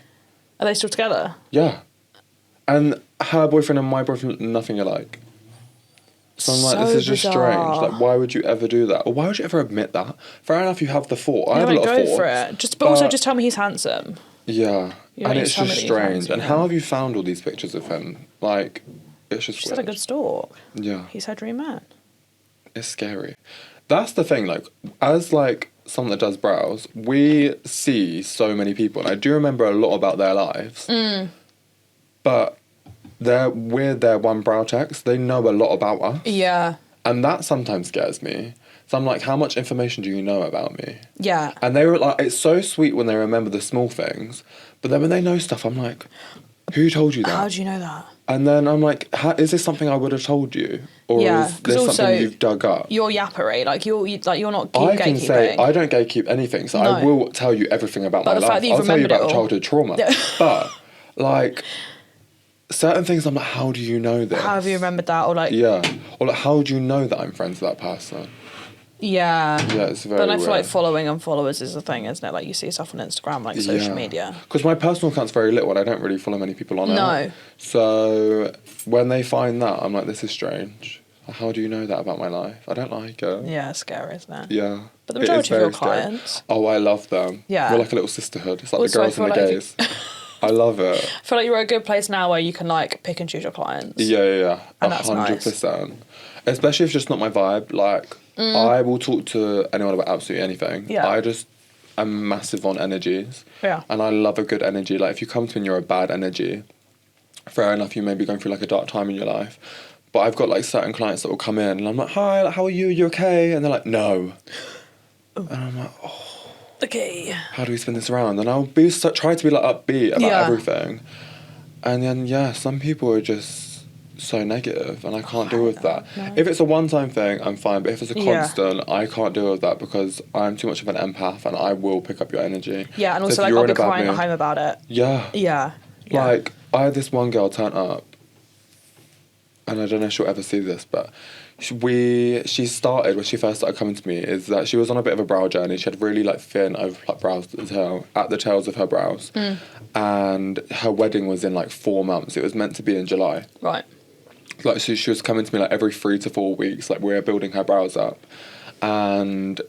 Are they still together? Yeah. And her boyfriend and my boyfriend, nothing alike. So I'm like, this is just strange. Like, why would you ever do that? Or why would you ever admit that? Fair enough, you have the thought. I have a lot of thoughts. Go for it. But also just tell me he's handsome. Yeah. And it's just strange. And how have you found all these pictures of him? Like, it's just weird. She's had a good stalk. Yeah. He's her dream man. It's scary. That's the thing, like, as, like, someone that does brows, we see so many people. And I do remember a lot about their lives. But with their one brow checks, they know a lot about us. Yeah. And that sometimes scares me. So I'm like, how much information do you know about me? Yeah. And they were like, it's so sweet when they remember the small things. But then when they know stuff, I'm like, who told you that? How do you know that? And then I'm like, is this something I would have told you? Or is this something you've dug up? You're yappery. Like, you're not gatekeeping. I can say, I don't gatekeep anything. So I will tell you everything about my life. I'll tell you about childhood trauma. But, like... certain things I'm like, how do you know this? How have you remembered that? Or like... Yeah. Or like, how do you know that I'm friends with that person? Yeah. Yeah, it's very But I feel weird. like following and followers is the thing, isn't it? Like, you see stuff on Instagram, like social media. Because my personal account's very little and I don't really follow many people on it. No. So when they find that, I'm like, this is strange. How do you know that about my life? I don't like it. Yeah, it's scary, isn't it? Yeah. But the majority of your clients... Oh, I love them. Yeah. We're like a little sisterhood. It's like Also, the girls and the gays. I love it. I feel like you're at a good place now where you can, like, pick and choose your clients. Yeah. And that's 100%. Nice. Especially if it's just not my vibe. Like, I will talk to anyone about absolutely anything. Yeah. I'm massive on energies. Yeah. And I love a good energy. Like, if you come to me and you're a bad energy, fair enough, you may be going through, like, a dark time in your life. But I've got, like, certain clients that will come in and I'm like, hi, like, how are you? Are you okay? And they're like, no. Ooh. And I'm like, oh. Okay. How do we spin this around? And I'll try to be like upbeat about everything. And then some people are just so negative and I can't deal with that. No. If it's a one-time thing, I'm fine. But if it's a constant, I can't deal with that because I'm too much of an empath and I will pick up your energy. Yeah, and also like I'll be crying at home about it. Yeah. Yeah. Like, I had this one girl turn up and I don't know if she'll ever see this, but she started when she first started coming to me is that she was on a bit of a brow journey. She had really like thin overlap brows at the tails of her brows, and her wedding was in like 4 months. It was meant to be in July. Right. Like she was coming to me like every 3 to 4 weeks. Like we were building her brows up, and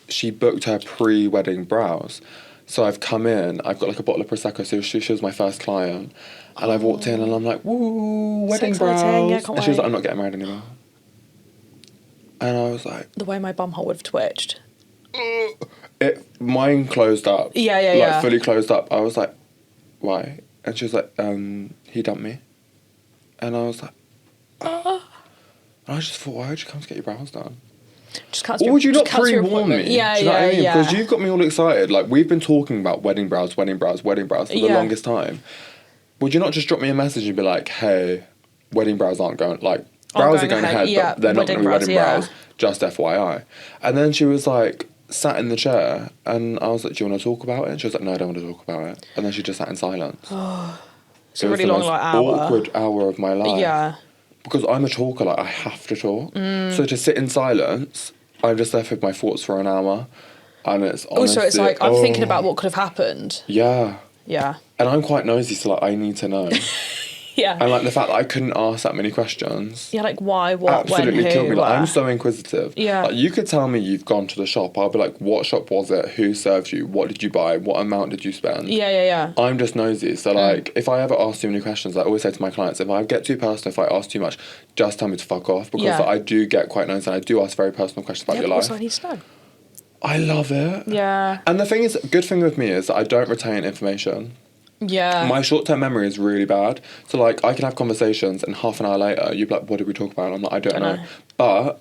she booked her pre-wedding brows. So I've come in. I've got like a bottle of prosecco. So she was my first client, and I've walked in and I'm like, woo, wedding brows. Yeah, and she was like, I'm not getting married anymore. And I was like... the way my bumhole would have twitched. Mine closed up. Yeah. Like, fully closed up. I was like, why? And she was like, he dumped me. And I was like, And I just thought, why would you come to get your brows done? Or would you not pre-warn me? Yeah, do you know what I mean? Because you've got me all excited. Like, we've been talking about wedding brows for the longest time. Would you not just drop me a message and be like, hey, wedding brows aren't going... like, brows are going ahead, but they're not going to be wedding brows. just FYI. And then she was like, sat in the chair, and I was like, do you want to talk about it? And she was like, no, I don't want to talk about it. And then she just sat in silence. It's a really long, like, hour. Awkward hour of my life. Yeah. Because I'm a talker, like, I have to talk. So to sit in silence, I'm just left with my thoughts for an hour. And it's honestly... Also, it's like, I'm thinking about what could have happened. Yeah. Yeah. And I'm quite nosy, so, like, I need to know. Yeah. And, like, the fact that I couldn't ask that many questions... Yeah, like, why, what, absolutely when, who, killed me. Like, where. I'm so inquisitive. Yeah. Like, you could tell me you've gone to the shop. I'll be like, what shop was it? Who served you? What did you buy? What amount did you spend? Yeah. I'm just nosy. So, like, if I ever ask too many questions, I always say to my clients, if I get too personal, if I ask too much, just tell me to fuck off. Because like, I do get quite nosy, and I do ask very personal questions about your life. Also, I need to know. I love it. Yeah. And the thing is, good thing with me is that I don't retain information. Yeah. My short-term memory is really bad. So, like, I can have conversations and half an hour later, you'd be like, what did we talk about? And I'm like, I don't know. But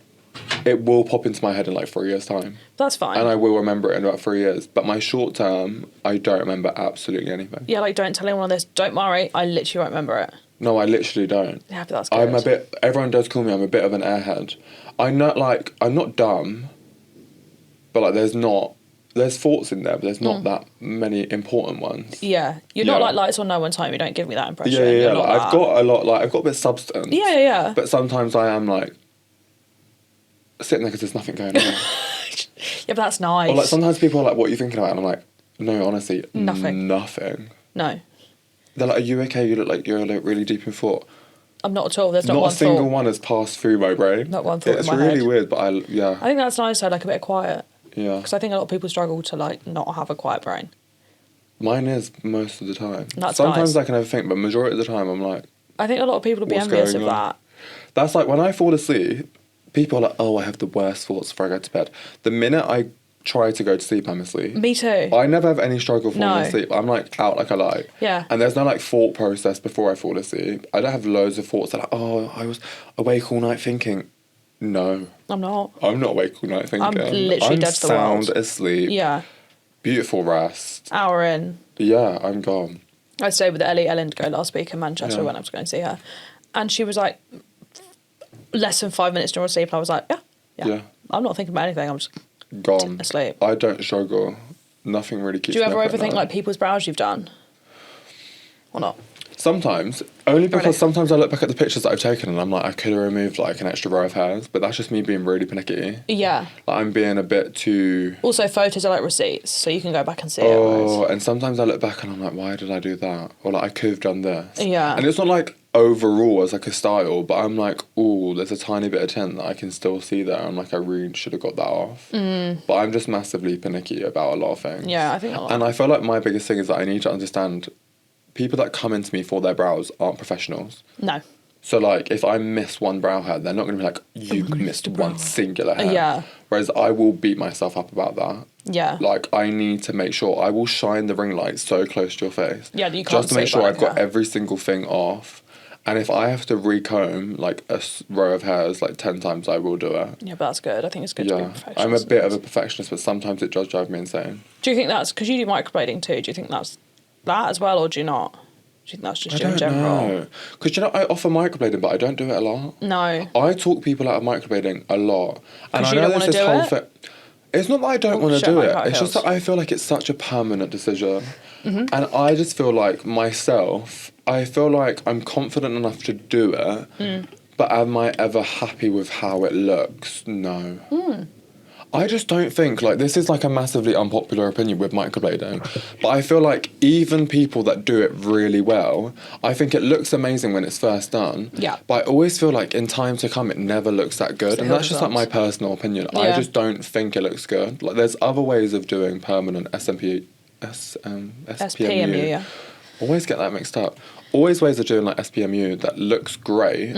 it will pop into my head in, like, 3 years' time. That's fine. And I will remember it in about 3 years. But my short-term, I don't remember absolutely anything. Yeah, like, don't tell anyone this. Don't worry, I literally won't remember it. No, I literally don't. Yeah, but that's good. Everyone does call me, I'm a bit of an airhead. I'm not dumb, but, like, there's thoughts in there, but there's not that many important ones. Yeah. You're not like lights on no one time. You don't give me that impression. Yeah. Like, I've got a lot, like, I've got a bit of substance. Yeah. But sometimes I am, like, sitting there because there's nothing going on. Yeah, but that's nice. Or, like, sometimes people are like, what are you thinking about? And I'm like, no, honestly, nothing. No. They're like, are you okay? You look like you're, like, really deep in thought. I'm not at all. There's not one a single thought. one has passed through my brain. Not one thought in my head. It's really weird, but I think that's nice, though, like a bit of quiet. Yeah. Because I think a lot of people struggle to, like, not have a quiet brain. Mine is most of the time. That's Sometimes nice. I can overthink, but majority of the time I'm like... I think a lot of people would be envious of that. That's like, when I fall asleep, people are like, oh, I have the worst thoughts before I go to bed. The minute I try to go to sleep, I'm asleep. Me too. I never have any struggle falling asleep. I'm, like, out like a light. Yeah. And there's no, like, thought process before I fall asleep. I don't have loads of thoughts that are like, oh, I was awake all night thinking... No. I'm not. I'm not awake all night thinking. I'm literally dead to the world. Sound asleep. Yeah. Beautiful rest. Hour in. Yeah, I'm gone. I stayed with Ellie Indigo last week in Manchester when I was going to see her. And she was like, less than 5 minutes during sleep. I was like, yeah. I'm not thinking about anything. I'm just gone. Asleep. I don't struggle. Nothing really keeps me up. Do you ever overthink, like, people's brows you've done? Or not? Sometimes, only because sometimes I look back at the pictures that I've taken and I'm like, I could have removed, like, an extra row of hairs, but that's just me being really panicky. Yeah. Like, I'm being a bit too... Also, photos are like receipts, so you can go back and see it. Oh, and sometimes I look back and I'm like, why did I do that? Or, like, I could have done this. Yeah. And it's not, like, overall as, like, a style, but I'm like, ooh, there's a tiny bit of tint that I can still see there. I'm like, I really should have got that off. But I'm just massively panicky about a lot of things. Yeah, I think a lot. And I feel like my biggest thing is that I need to understand... people that come into me for their brows aren't professionals. No. So, like, if I miss one brow hair, they're not going to be like, you missed one singular hair. Yeah. Whereas I will beat myself up about that. Yeah. Like, I need to make sure, I will shine the ring light so close to your face. Yeah, you can't just to make sure I've got every single thing off. And if I have to recomb, like, a row of hairs, like, 10 times, I will do it. Yeah, but that's good. I think it's good to be a perfectionist. I'm a bit of a perfectionist, but sometimes it does drive me insane. Do you think that's, because you do microblading too, do you think that's that as well, or do you not? Do you think that's just you in general? Because, you know, I offer microblading, but I don't do it a lot. No. I talk people out of microblading a lot. And I you know don't there's this wanna whole do thing. It's not that I don't want to do it. It's just heels. that I feel like it's such a permanent decision. And I just feel like myself, I feel like I'm confident enough to do it. But am I ever happy with how it looks? No. I just don't think, like, this is like a massively unpopular opinion with microblading, but I feel like even people that do it really well, I think it looks amazing when it's first done. Yeah. But I always feel like in time to come, it never looks that good. And that's just like my personal opinion. Yeah. I just don't think it looks good. Like, there's other ways of doing permanent SPMU. Yeah. Always get that mixed up. Always ways of doing, like, SPMU that looks great,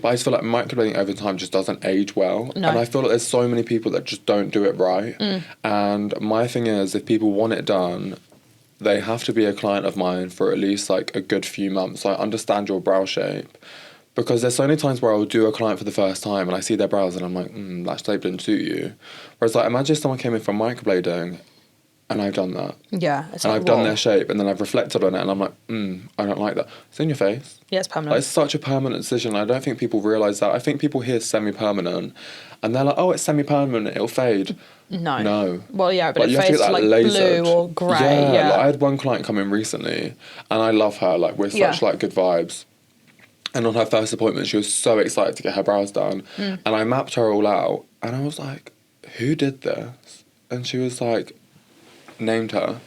but I just feel like microblading over time just doesn't age well. No. And I feel like there's so many people that just don't do it right. And my thing is, if people want it done, they have to be a client of mine for at least, like, a good few months. So I understand your brow shape. Because there's so many times where I'll do a client for the first time and I see their brows and I'm like, that shape didn't suit you. Whereas, like, imagine if someone came in from microblading and I've done that. Yeah. And I've done their shape, and then I've reflected on it, and I'm like, I don't like that. It's in your face. Yeah, it's permanent. Like, it's such a permanent decision. I don't think people realise that. I think people hear semi-permanent, and they're like, oh, it's semi-permanent, it'll fade. No. Well, yeah, but like, it fades to like blue or grey. Yeah. Like, I had one client come in recently, and I love her. Like, we're such like good vibes. And on her first appointment, she was so excited to get her brows done. And I mapped her all out, and I was like, who did this? And she was like, named her.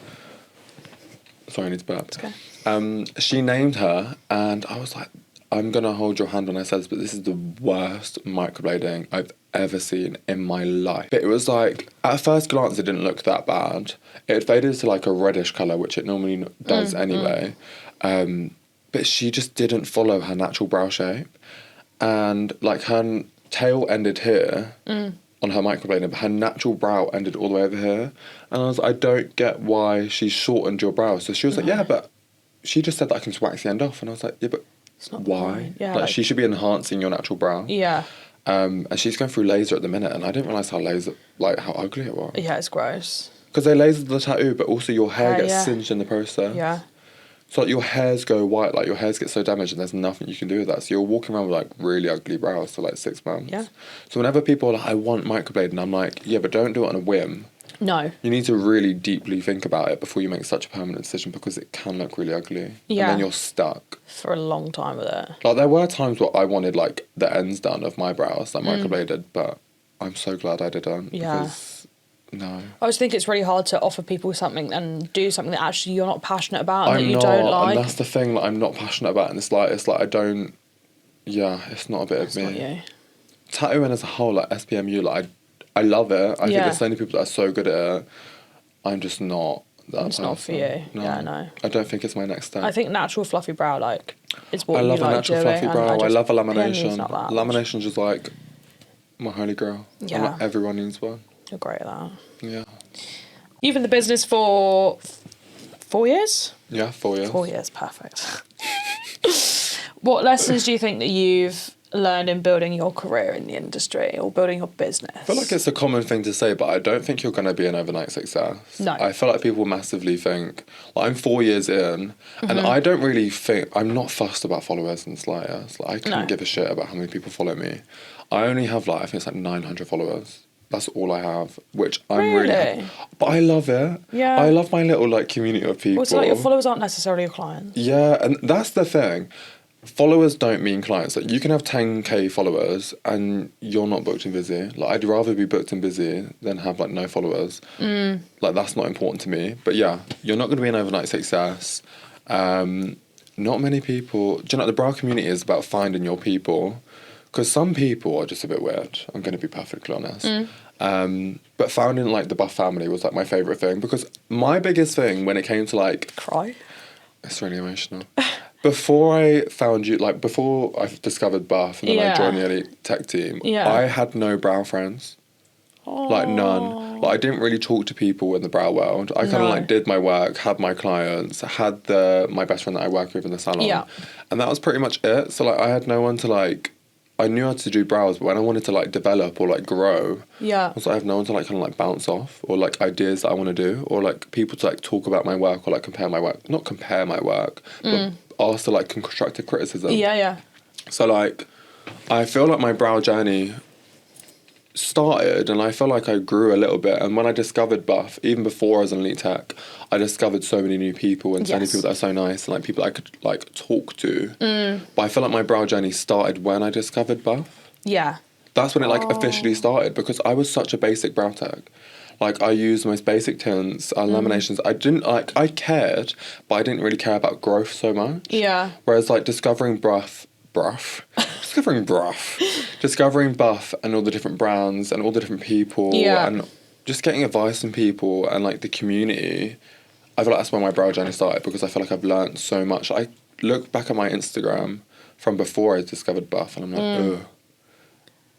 Sorry, I need to burp. It's okay. She named her, and I was like, I'm going to hold your hand when I said this, but this is the worst microblading I've ever seen in my life. But it was like, at first glance, it didn't look that bad. It faded to like a reddish colour, which it normally does anyway. But she just didn't follow her natural brow shape. And like her tail ended here on her microblading, but her natural brow ended all the way over here. And I was like, I don't get why she shortened your brow. So she was like, yeah, but she just said that I can just wax the end off. And I was like, yeah, but why? Yeah, like, she should be enhancing your natural brow. Yeah. And she's going through laser at the minute, and I didn't realise how ugly it was. Yeah, it's gross. Because they lasered the tattoo, but also your hair gets singed in the process. Yeah. So like, your hairs go white, like your hairs get so damaged, and there's nothing you can do with that. So you're walking around with like really ugly brows for like 6 months. Yeah. So whenever people are like, I want microblading, I'm like, yeah, but don't do it on a whim. No. You need to really deeply think about it before you make such a permanent decision, because it can look really ugly. Yeah. And then you're stuck. For a long time with it. Like, there were times where I wanted like the ends done of my brows, like microbladed, but I'm so glad I didn't. Yeah. Because, no. I just think it's really hard to offer people something and do something that actually you're not passionate about and that you don't like. And that's the thing that I'm not passionate about, and it's like I don't, it's not a bit of me. Not you. Tattooing as a whole, like SPMU, like I love it. I think there's so many people that are so good at it. I'm just not that person. It's not for you. No. Yeah, no. I don't think it's my next step. I think natural fluffy brow, like, is what I you love like a natural doing. fluffy brow. I love a lamination. Not that Lamination's just like my holy grail. Yeah. And, like, everyone needs one. You're great at that. Yeah. You've been in the business for 4 years? Yeah, 4 years. 4 years, perfect. What lessons do you think that you've learned in building your career in the industry or building your business? I feel like it's a common thing to say, but I don't think you're going to be an overnight success. No. I feel like people massively think, like, I'm 4 years in, and I don't really think, I'm not fussed about followers in the slightest. Like, I couldn't give a shit about how many people follow me. I only have, like, I think it's like 900 followers. That's all I have, which I'm really happy. But I love it. Yeah. I love my little, like, community of people. Well, so, like, your followers aren't necessarily your clients. Yeah, and that's the thing. Followers don't mean clients. Like, you can have 10k followers and you're not booked and busy. Like, I'd rather be booked and busy than have like no followers. Like, that's not important to me. But yeah, you're not going to be an overnight success. Not many people. Do you know, the brow community is about finding your people, because some people are just a bit weird. I'm going to be perfectly honest. But finding like the Buff family was like my favourite thing, because my biggest thing when it came to like Cry. It's really emotional. Before I found you, like, before I discovered Buff and then I joined the Elite Tech team, I had no brow friends. Aww. Like, none. Like, I didn't really talk to people in the brow world. I kind of, like, did my work, had my clients, had my best friend that I work with in the salon. Yeah. And that was pretty much it. So, like, I had no one to, like, I knew how to do brows, but when I wanted to, like, develop or, like, grow, I was like, I have no one to, like, kind of, like, bounce off, or, like, ideas that I want to do, or, like, people to, like, talk about my work, or, like, compare my work. Not compare my work, but ask for, like, constructive criticism. Yeah. So, like, I feel like my brow journey started, and I feel like I grew a little bit. And when I discovered Buff, even before I was in Elite Tech, I discovered so many new people and so many people that are so nice, and like people I could like talk to. But I feel like my brow journey started when I discovered Buff. Yeah. That's when it like officially started, because I was such a basic brow tech. Like, I used the most basic tints, laminations. I didn't like, I cared, but I didn't really care about growth so much. Yeah. Whereas like discovering Buff and all the different brands and all the different people and just getting advice from people and like the community, I feel like that's when my brow journey started, because I feel like I've learnt so much. I look back at my Instagram from before I discovered Buff and I'm like, ugh.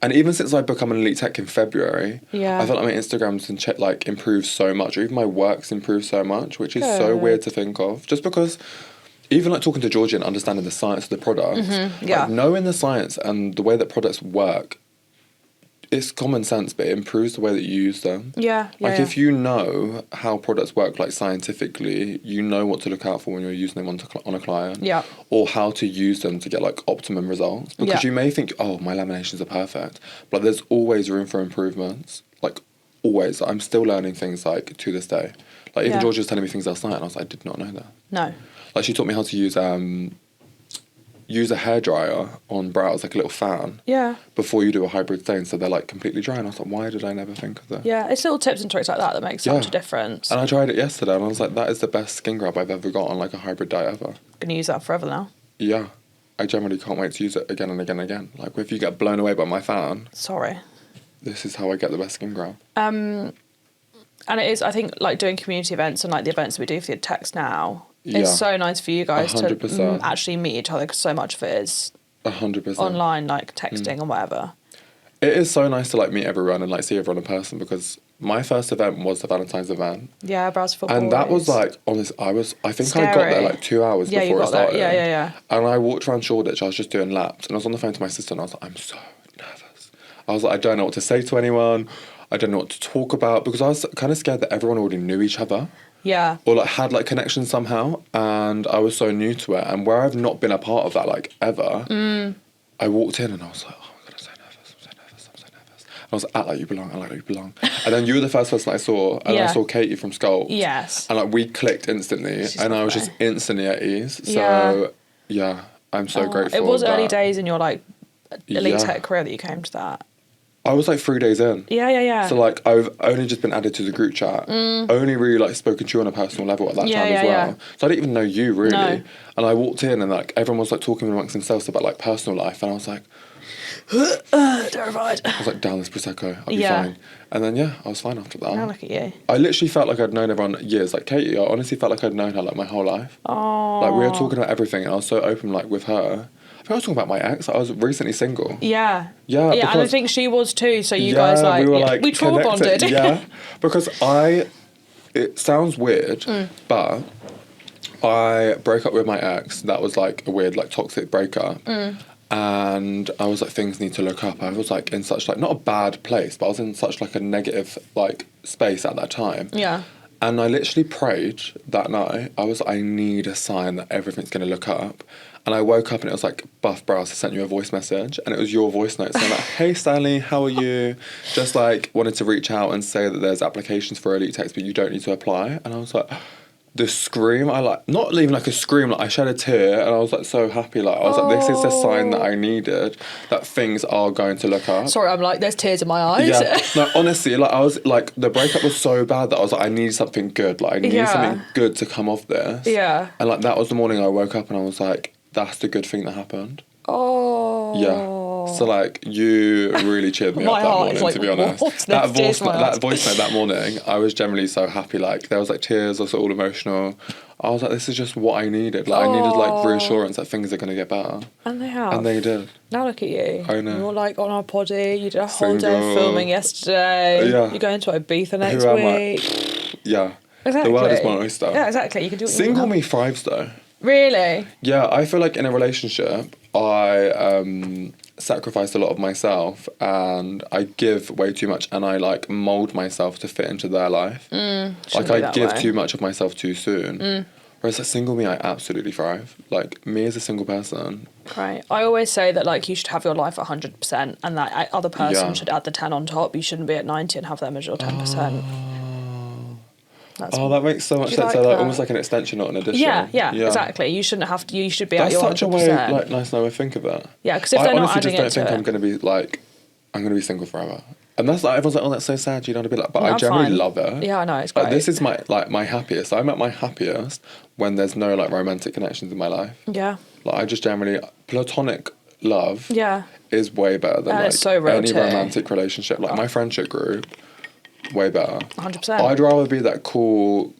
And even since I've become an Elite Tech in February, I feel like my Instagram's like improved so much, or even my work's improved so much, which is so weird to think of. Just because even like talking to Georgie and understanding the science of the products, like knowing the science and the way that products work it's common sense, but it improves the way that you use them. Yeah. Like, if you know how products work, like, scientifically, you know what to look out for when you're using them on a client. Yeah. Or how to use them to get, like, optimum results. Because you may think, oh, my laminations are perfect. But there's always room for improvements. Like, always. I'm still learning things, like, to this day. Like, even Georgia was telling me things last night, and I was like, I did not know that. No. Like, she taught me how to use a hairdryer on brows, like a little fan. Yeah. Before you do a hybrid stain, so they're, like, completely dry. And I was like, why did I never think of that? Yeah, it's little tips and tricks like that make such a difference. And I tried it yesterday, and I was like, that is the best skin grab I've ever got on, like, a hybrid dye ever. Gonna use that forever now. Yeah. I generally can't wait to use it again and again and again. Like, if you get blown away by my fan... Sorry. This is how I get the best skin grab. And it is, I think, like, doing community events and, like, the events that we do for the text now... It's so nice for you guys 100%. to actually meet each other, because so much of it is 100% online, like texting and whatever. It is so nice to, like, meet everyone and, like, see everyone in person, because my first event was the Valentine's event. Yeah, Browz for And boys. that was, like, honest. I think Scary. I got there, like, 2 hours before it started. Yeah. And I walked around Shoreditch. I was just doing laps, and I was on the phone to my sister, and I was like, I'm so nervous. I was like, I don't know what to say to anyone. I don't know what to talk about, because I was kind of scared that everyone already knew each other. Yeah. Or, like, had, like, connections somehow, and I was so new to it, and where I've not been a part of that, like, ever, I walked in and I was like, oh my God, I'm so nervous. And I was like, act like you belong, And then you were the first person I saw, and I saw Katie from Sculpt. Yes. And, like, we clicked instantly, She's and lovely. I was just instantly at ease. So, yeah, I'm so grateful. It was that. early days in your, like, elite tech career that you came to that. I was, like, 3 days in. Yeah. So, like, I've only just been added to the group chat. Only really, like, spoken to you on a personal level at that time as well. Yeah. So I didn't even know you, really. No. And I walked in and, like, everyone was, like, talking amongst themselves about, like, personal life. And I was like... terrified. I was like, down this Prosecco, I'll be fine. And then, I was fine after that. Now look at you. I literally felt like I'd known everyone years. Like, Katie, I honestly felt like I'd known her, like, my whole life. Oh. Like, we were talking about everything, and I was so open, like, with her. I was talking about my ex. I was recently single. Yeah. Yeah, and I think she was too. So you guys, like, we were, like, we trauma bonded. Yeah, because it sounds weird, but I broke up with my ex. That was, like, a weird, like, toxic breakup. And I was like, things need to look up. I was, like, in such, like, not a bad place, but I was in such, like, a negative, like, space at that time. Yeah. And I literally prayed that night. I need a sign that everything's going to look up. And I woke up and it was like, Buff Browz sent you a voice message. And it was your voice note saying, like, hey, Stanley, how are you? Just, like, wanted to reach out and say that there's applications for Elite Techs, but you don't need to apply. And I was like... The scream, not even like a scream, like I shed a tear, and I was like so happy, like I was like, this is the sign that I needed, that things are going to look up. Sorry, I'm like, there's tears in my eyes. Yeah, no, honestly, like I was like, the breakup was so bad that I was like, I need something good, like I need something good to come off this. Yeah. And like that was the morning I woke up and I was like, that's the good thing that happened. Oh. Yeah. So like you really cheered me up that morning, like, to be honest. That voice note that morning, I was generally so happy. Like there was like tears, I was all emotional. I was like, this is just what I needed. Like I needed like reassurance that things are gonna get better. And they have. And they did. Now look at you. I know. You're like on our poddy. You did a whole day of filming yesterday. Yeah. You're going to Ibiza next week. Yeah. Exactly. The world is my oyster. Yeah, exactly. You can do what Single you want. me thrives though. Really? Yeah, I feel like in a relationship, I sacrifice a lot of myself and I give way too much and I like mould myself to fit into their life. Like I give too much of myself too soon. Whereas like single me, I absolutely thrive. Like me as a single person. Right. I always say that like you should have your life 100% and that other person should add the 10 on top. You shouldn't be at 90 and have them as your 10%. That makes so much sense. Like so like that? Almost like an extension, not an addition. Yeah, exactly. You shouldn't have to. You should be That's at your 100%. such a way, like, nice way to think of it. Yeah, because if they're not adding it to I honestly just don't think I'm going to be like, I'm going to be single forever. And that's like, everyone's like, oh, that's so sad. You don't want to be like, but I generally love it. Yeah, I know, it's great. Like, this is my happiest. I'm at my happiest when there's no like romantic connections in my life. Yeah. Like I just generally, platonic love. Yeah. Is way better than like so real any too. romantic relationship. Like my friendship group, way better. 100%. I'd rather be that cool.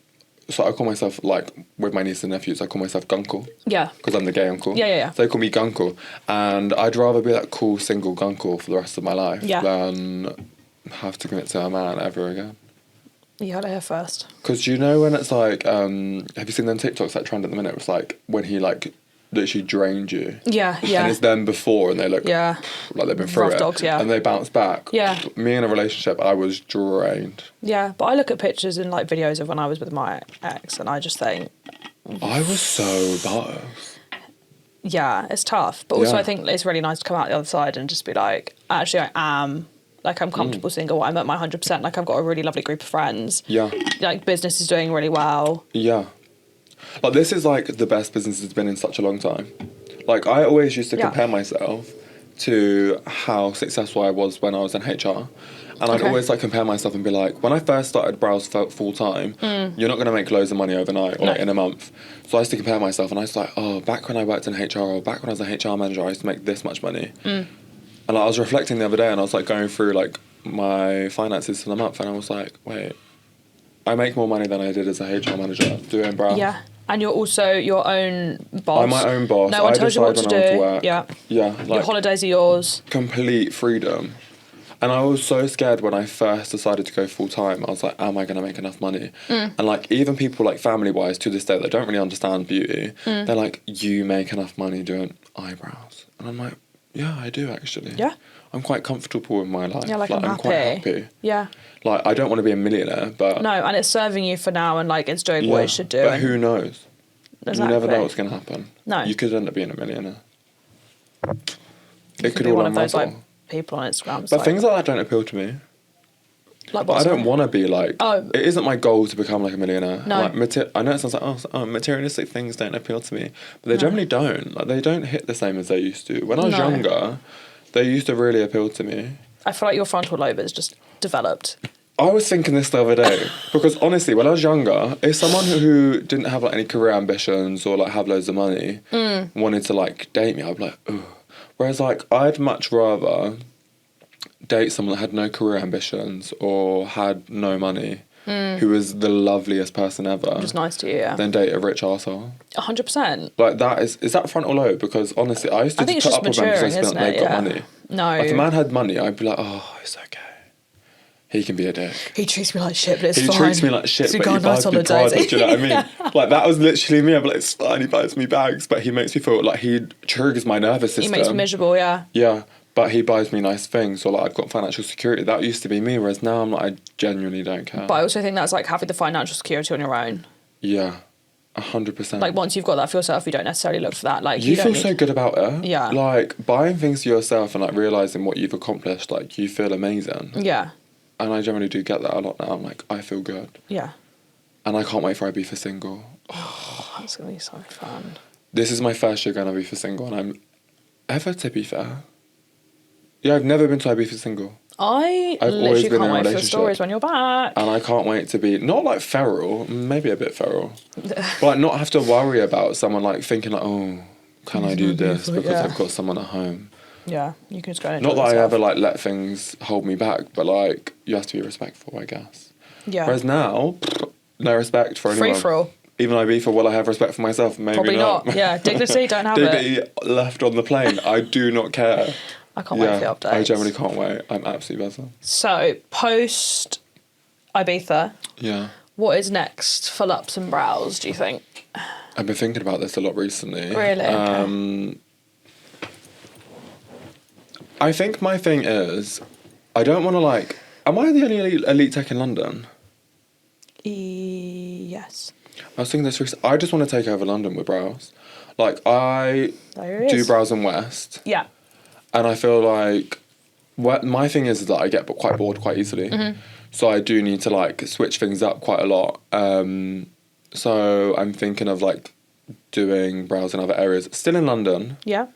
So I call myself, like, with my nieces and nephews, I call myself Gunkle. Yeah. Because I'm the gay uncle. Yeah. So they call me Gunkle. And I'd rather be that cool single Gunkle for the rest of my life than have to commit to a man ever again. You heard it here first. Because you know when it's like, have you seen them TikToks that trend at the minute? It's like when he, like, literally drained you. Yeah. And it's them before, and they look like they've been through rough it. dogs, yeah. And they bounce back. Yeah. Me in a relationship, I was drained. Yeah, but I look at pictures and like videos of when I was with my ex, and I just think I was so butters. Yeah, it's tough. But also I think it's really nice to come out the other side and just be like, actually I am, like I'm comfortable single, I'm at my 100%, like I've got a really lovely group of friends. Yeah. Like business is doing really well. Yeah. Like this is like the best business it's been in such a long time. Like I always used to compare myself to how successful I was when I was in HR. And I'd always like compare myself and be like, when I first started Browz full time, you're not going to make loads of money overnight or like in a month. So I used to compare myself and I was like, oh, back when I worked in HR or back when I was a HR manager, I used to make this much money. And like, I was reflecting the other day and I was like going through like my finances for the month and I was like, wait, I make more money than I did as a HR manager doing Browz. Yeah. And you're also your own boss. I'm my own boss. No one tells you what to do. Work. Yeah. Yeah. Like, your holidays are yours. Complete freedom. And I was so scared when I first decided to go full time. I was like, am I going to make enough money? And like even people like family wise to this day that don't really understand beauty, they're like, you make enough money doing eyebrows. And I'm like, yeah, I do actually. Yeah. I'm quite comfortable in my life. Yeah, like I'm happy. quite happy. Yeah. Like I don't want to be a millionaire, but no, and it's serving you for now, and like it's doing what it should do. But who knows? Exactly. You never know what's going to happen. No. You could end up being a millionaire. It could be one of those like people on Instagram. But things like that don't appeal to me. Like I don't want to be like. Oh. It isn't my goal to become like a millionaire. No. Like I know it sounds like materialistic things don't appeal to me, but they generally don't. Like they don't hit the same as they used to. When I was younger, they used to really appeal to me. I feel like your frontal lobe is just developed. I was thinking this the other day because honestly, when I was younger, if someone who didn't have like any career ambitions or like have loads of money wanted to like date me, I'd be like, ugh. Whereas like I'd much rather date someone that had no career ambitions or had no money, who was the loveliest person ever, just nice to you, than date a rich arsehole. 100%. Like that is that frontal lobe? Because honestly, I used to just put up with them because I spent they've got money. No. If a man had money, I'd be like, oh, it's okay. He can be a dick. He treats me like shit, but it's fine. He treats me like shit, but he buys me Prada. Do you know what I mean? Like, that was literally me. I'm like, it's fine, he buys me bags, but he makes me feel like he triggers my nervous system. He makes me miserable, yeah. Yeah, but he buys me nice things, or like, I've got financial security. That used to be me, whereas now I'm like, I genuinely don't care. But I also think that's like having the financial security on your own. Yeah, 100%. Like, once you've got that for yourself, you don't necessarily look for that. Like, you feel so good about it. Yeah. Like, buying things for yourself and like realising what you've accomplished, like, you feel amazing. Yeah. And I generally do get that a lot now. I'm like, I feel good. Yeah. And I can't wait for Ibiza single. Oh, that's going to be so fun. This is my first year going to Ibiza single, and I'm ever, to be fair. Yeah, I've never been to Ibiza single. I've literally can't wait for the stories when you're back. And I can't wait to be, not like feral, maybe a bit feral, but like not have to worry about someone like thinking like, oh, can I do this because I've got someone at home. Yeah, you can just go and enjoy Not that yourself. I ever like let things hold me back, but like you have to be respectful, I guess. Yeah. Whereas now, no respect for anyone. Free for all. Even Ibiza, will I have respect for myself? Maybe Probably not. Yeah, dignity, don't have it. Dignity left on the plane. I do not care. I can't wait for the updates. I generally can't wait. I'm absolutely buzzing. So, post Ibiza, what is next for Lupsonbrows, do you think? I've been thinking about this a lot recently. Really? Okay. I think my thing is, I don't want to like... Am I the only elite tech in London? Yes. I was thinking this recently. I just want to take over London with Browz. Like, I do Browz and West. Yeah. And I feel like... my thing is that I get quite bored quite easily. Mm-hmm. So I do need to, like, switch things up quite a lot. So I'm thinking of, like, doing Browz in other areas. Still in London. Yeah.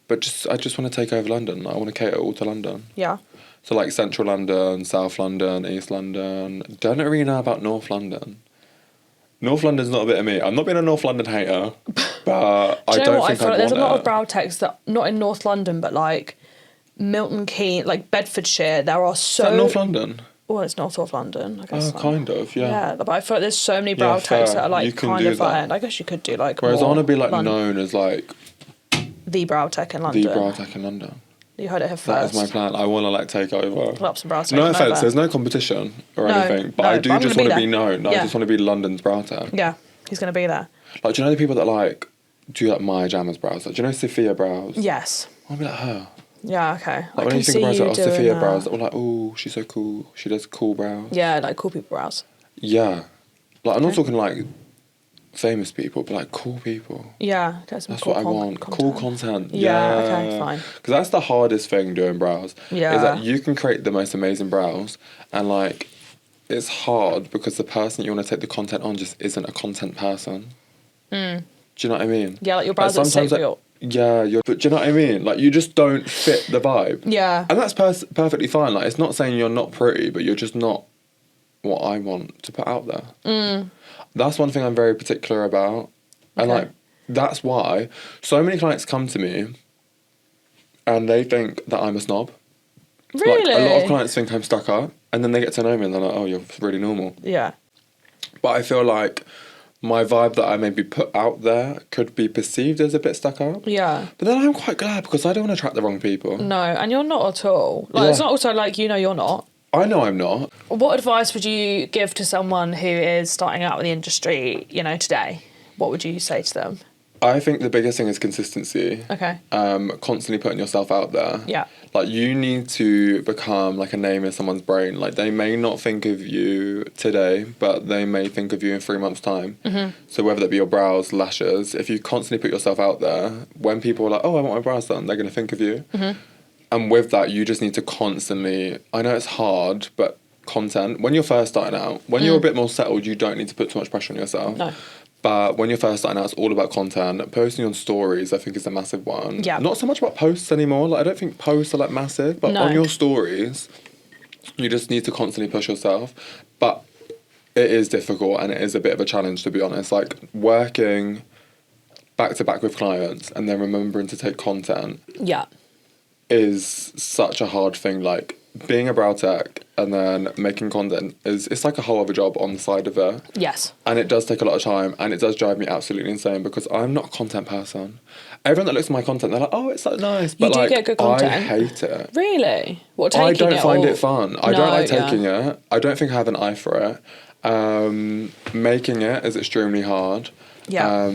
But I just want to take over London. I want to cater all to London. Yeah. So like Central London, South London, East London. Don't really know about North London. North London's not a bit of me. I'm not being a North London hater, but I don't think I want it. There's a lot of brow techs that, not in North London, but like Milton Keynes, like Bedfordshire, there are so... Is that North London? Well, it's North London, I guess. Oh, kind of, yeah. Yeah, but I feel like there's so many brow techs that are like kind of like... I guess you could do like Whereas I want to be like known as like... The brow tech in London. The brow tech in London. You heard it here first. That is my plan. I want to like take over. Lupsonbrows. No offense, there's no competition or anything, but I do just want to be known. I just want to be London's brow tech. Yeah, he's going to be there. Like, do you know the people that like do like Maya Jama's brows. Like, do you know Sophia Brows? Yes. I'll be like her. Yeah, okay. Like, when you think about it, oh, Sophia Brows, or like, oh, she's so cool. She does cool brows. Yeah, like cool people brows. Yeah. Like, I'm not talking like famous people, but like cool people. Yeah, that's what I want. Content. Cool content. Yeah, okay, fine. Because that's the hardest thing doing brows. Yeah. Is that you can create the most amazing brows, and like, it's hard because the person you want to take the content on just isn't a content person. Do you know what I mean? Yeah, like your brows are so real. Yeah, but do you know what I mean? Like, you just don't fit the vibe. Yeah. And that's perfectly fine. Like, it's not saying you're not pretty, but you're just not what I want to put out there. That's one thing I'm very particular about. And, like, that's why so many clients come to me and they think that I'm a snob. Really? Like, a lot of clients think I'm stuck up, and then they get to know me and they're like, oh, you're really normal. Yeah. But I feel like my vibe that I maybe put out there could be perceived as a bit stuck up. Yeah. But then I'm quite glad because I don't want to attract the wrong people. No, and you're not at all. Like, it's not also like, you know, you're not. I know I'm not. What advice would you give to someone who is starting out in the industry, you know, today? What would you say to them? I think the biggest thing is consistency. Okay. Constantly putting yourself out there. Yeah. Like, you need to become like a name in someone's brain. Like, they may not think of you today, but they may think of you in 3 months' time. So whether that be your brows, lashes, if you constantly put yourself out there, when people are like, oh, I want my brows done, they're going to think of you. And with that, you just need to constantly, I know it's hard, but content, when you're first starting out, when you're a bit more settled, you don't need to put too much pressure on yourself. No. But when you're first starting out, it's all about content. Posting on stories, I think, is a massive one. Yeah. Not so much about posts anymore. Like, I don't think posts are, like, massive. But on your stories, you just need to constantly push yourself. But it is difficult, and it is a bit of a challenge, to be honest. Like, working back-to-back with clients and then remembering to take content is such a hard thing. Like, being a brow tech and then making content it's like a whole other job on the side of it. Yes. And it does take a lot of time, and it does drive me absolutely insane because I'm not a content person. Everyone that looks at my content, they're like, oh, it's so nice. But you do like, get good content. I hate it. Really? What, taking I don't it find or... it fun. I don't like taking it. I don't think I have an eye for it. Making it is extremely hard. Yeah.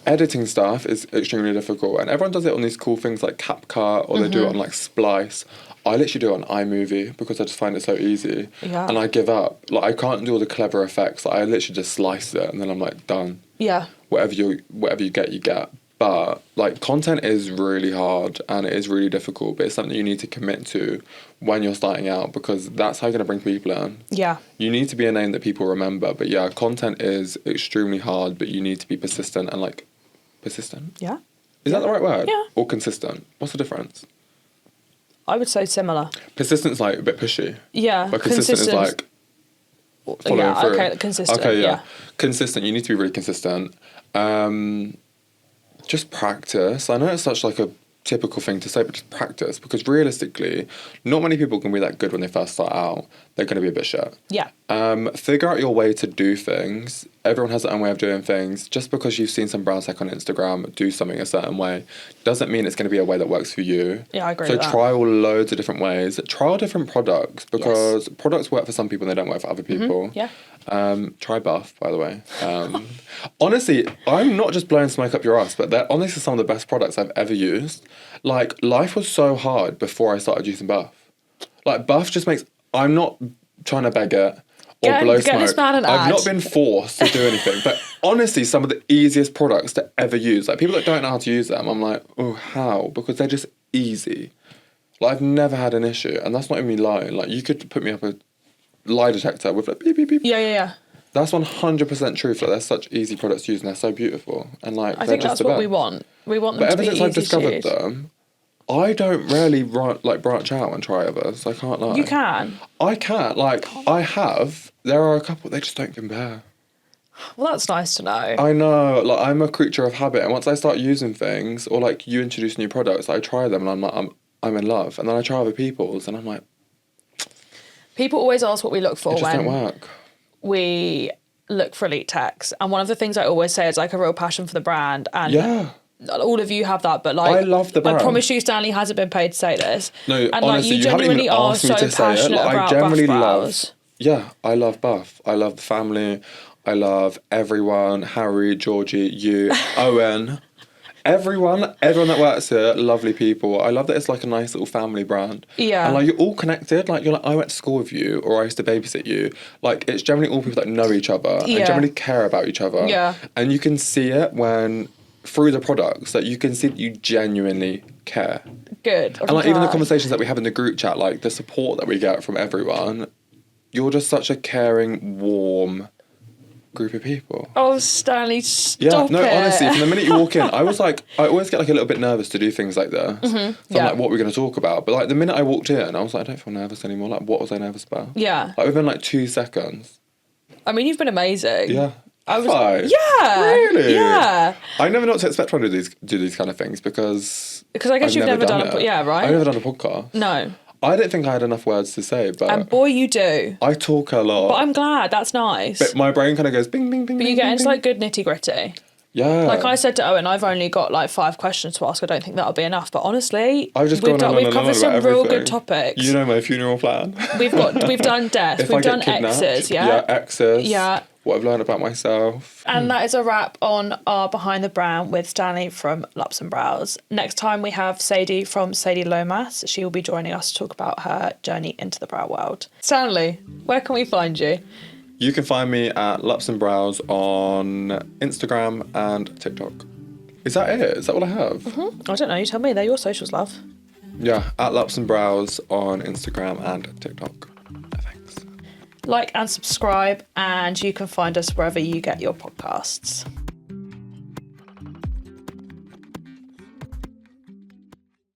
Editing stuff is extremely difficult, and everyone does it on these cool things like CapCut, or they do it on like Splice. I literally do it on iMovie because I just find it so easy. Yeah. And I give up. Like, I can't do all the clever effects. Like, I literally just slice it and then I'm like, done. Yeah. Whatever you get, you get. But like, content is really hard and it is really difficult, but it's something you need to commit to when you're starting out, because that's how you're going to bring people in. Yeah. You need to be a name that people remember. But yeah, content is extremely hard, but you need to be persistent and like, persistent? Yeah. Is that the right word? Yeah. Or consistent? What's the difference? I would say similar. Persistent's like a bit pushy. Yeah. But consistent is like following through. Okay, consistent. Okay, yeah. Consistent. You need to be really consistent. Just practice. I know it's such like a typical thing to say, but just practice, because realistically, not many people can be that good when they first start out. They're going to be a bit shit. Yeah. Figure out your way to do things. Everyone has their own way of doing things. Just because you've seen some brow tech on Instagram do something a certain way doesn't mean it's going to be a way that works for you. Yeah, I agree so with that. try all loads of different ways. Try different products, because products work for some people and they don't work for other people. Yeah. Try Buff, by the way. Honestly, I'm not just blowing smoke up your ass, but they're honestly some of the best products I've ever used. Like, life was so hard before I started using Buff. Like, Buff just makes... I'm not trying to beg it or blow smoke. This man an I've ad. not been forced to do anything. But honestly, some of the easiest products to ever use. Like, people that don't know how to use them, I'm like, oh, how? Because they're just easy. Like, I've never had an issue. And that's not even me lying. Like, you could put me up a lie detector with like beep, beep, beep. Yeah. That's 100% truth. Like, they're such easy products to use and they're so beautiful. And like, I think that's what we want. We want them but to be easy ever since I've discovered to use. them, I don't really branch out and try others. I can't lie. You can. I can't. Like, I have. There are a couple, they just don't compare. Well, that's nice to know. I know. Like, I'm a creature of habit. And once I start using things, or like you introduce new products, I try them and I'm like, I'm in love. And then I try other people's and I'm like... People always ask what we look for it just when don't work. We look for elite techs. And one of the things I always say is like a real passion for the brand. And yeah. All of you have that, but like... I love the brand. I promise you, Stanley hasn't been paid to say this. No, and honestly, like, you haven't genuinely even are asked me so to say it. passionate Like, about I generally Buff love... Browz. Yeah, I love Buff. I love the family. I love everyone. Harry, Georgie, you, Owen. Everyone that works here, lovely people. I love that it's like a nice little family brand. Yeah. And like you're all connected. Like you're like, I went to school with you, or I used to babysit you. Like it's generally all people that know each other and generally care about each other. Yeah. And you can see it through the products, that you can see that you genuinely care. Good. And like even the conversations that we have in the group chat, like the support that we get from everyone, you're just such a caring, warm group of people. Oh, Stanley, stop it. Honestly, from the minute you walk in, I was like, I always get like a little bit nervous to do things like this. So I'm like, what are we going to talk about? But like the minute I walked in, I was like, I don't feel nervous anymore. Like, what was I nervous about? Yeah. Like within like 2 seconds. I mean, you've been amazing. Yeah. I was. Five. Yeah. Really? Yeah. I never know what to expect when I do these kind of things because I guess you've never done it. Yeah, right? I've never done a podcast. No. I didn't think I had enough words to say, but... And boy, you do. I talk a lot. But I'm glad, that's nice. But my brain kind of goes bing, bing, bing, But you bing, get bing, into bing. like good nitty gritty. Yeah. Like I said to Owen, I've only got like 5 questions to ask. I don't think that'll be enough. But honestly, we've covered some real good topics. You know my funeral plan. We've done death. We've done exes. Yeah. Yeah, exes. Yeah. What I've learned about myself. And that is a wrap on our Behind the Brown with Stanley from Lupsonbrows. Next time we have Sadie from Sadie Lomas. She will be joining us to talk about her journey into the brow world. Stanley, where can we find you? You can find me at Lupsonbrows on Instagram and TikTok. Is that it? Is that what I have? I don't know. You tell me. They're your socials, love. Yeah, at Lupsonbrows on Instagram and TikTok. Thanks. Like and subscribe, and you can find us wherever you get your podcasts.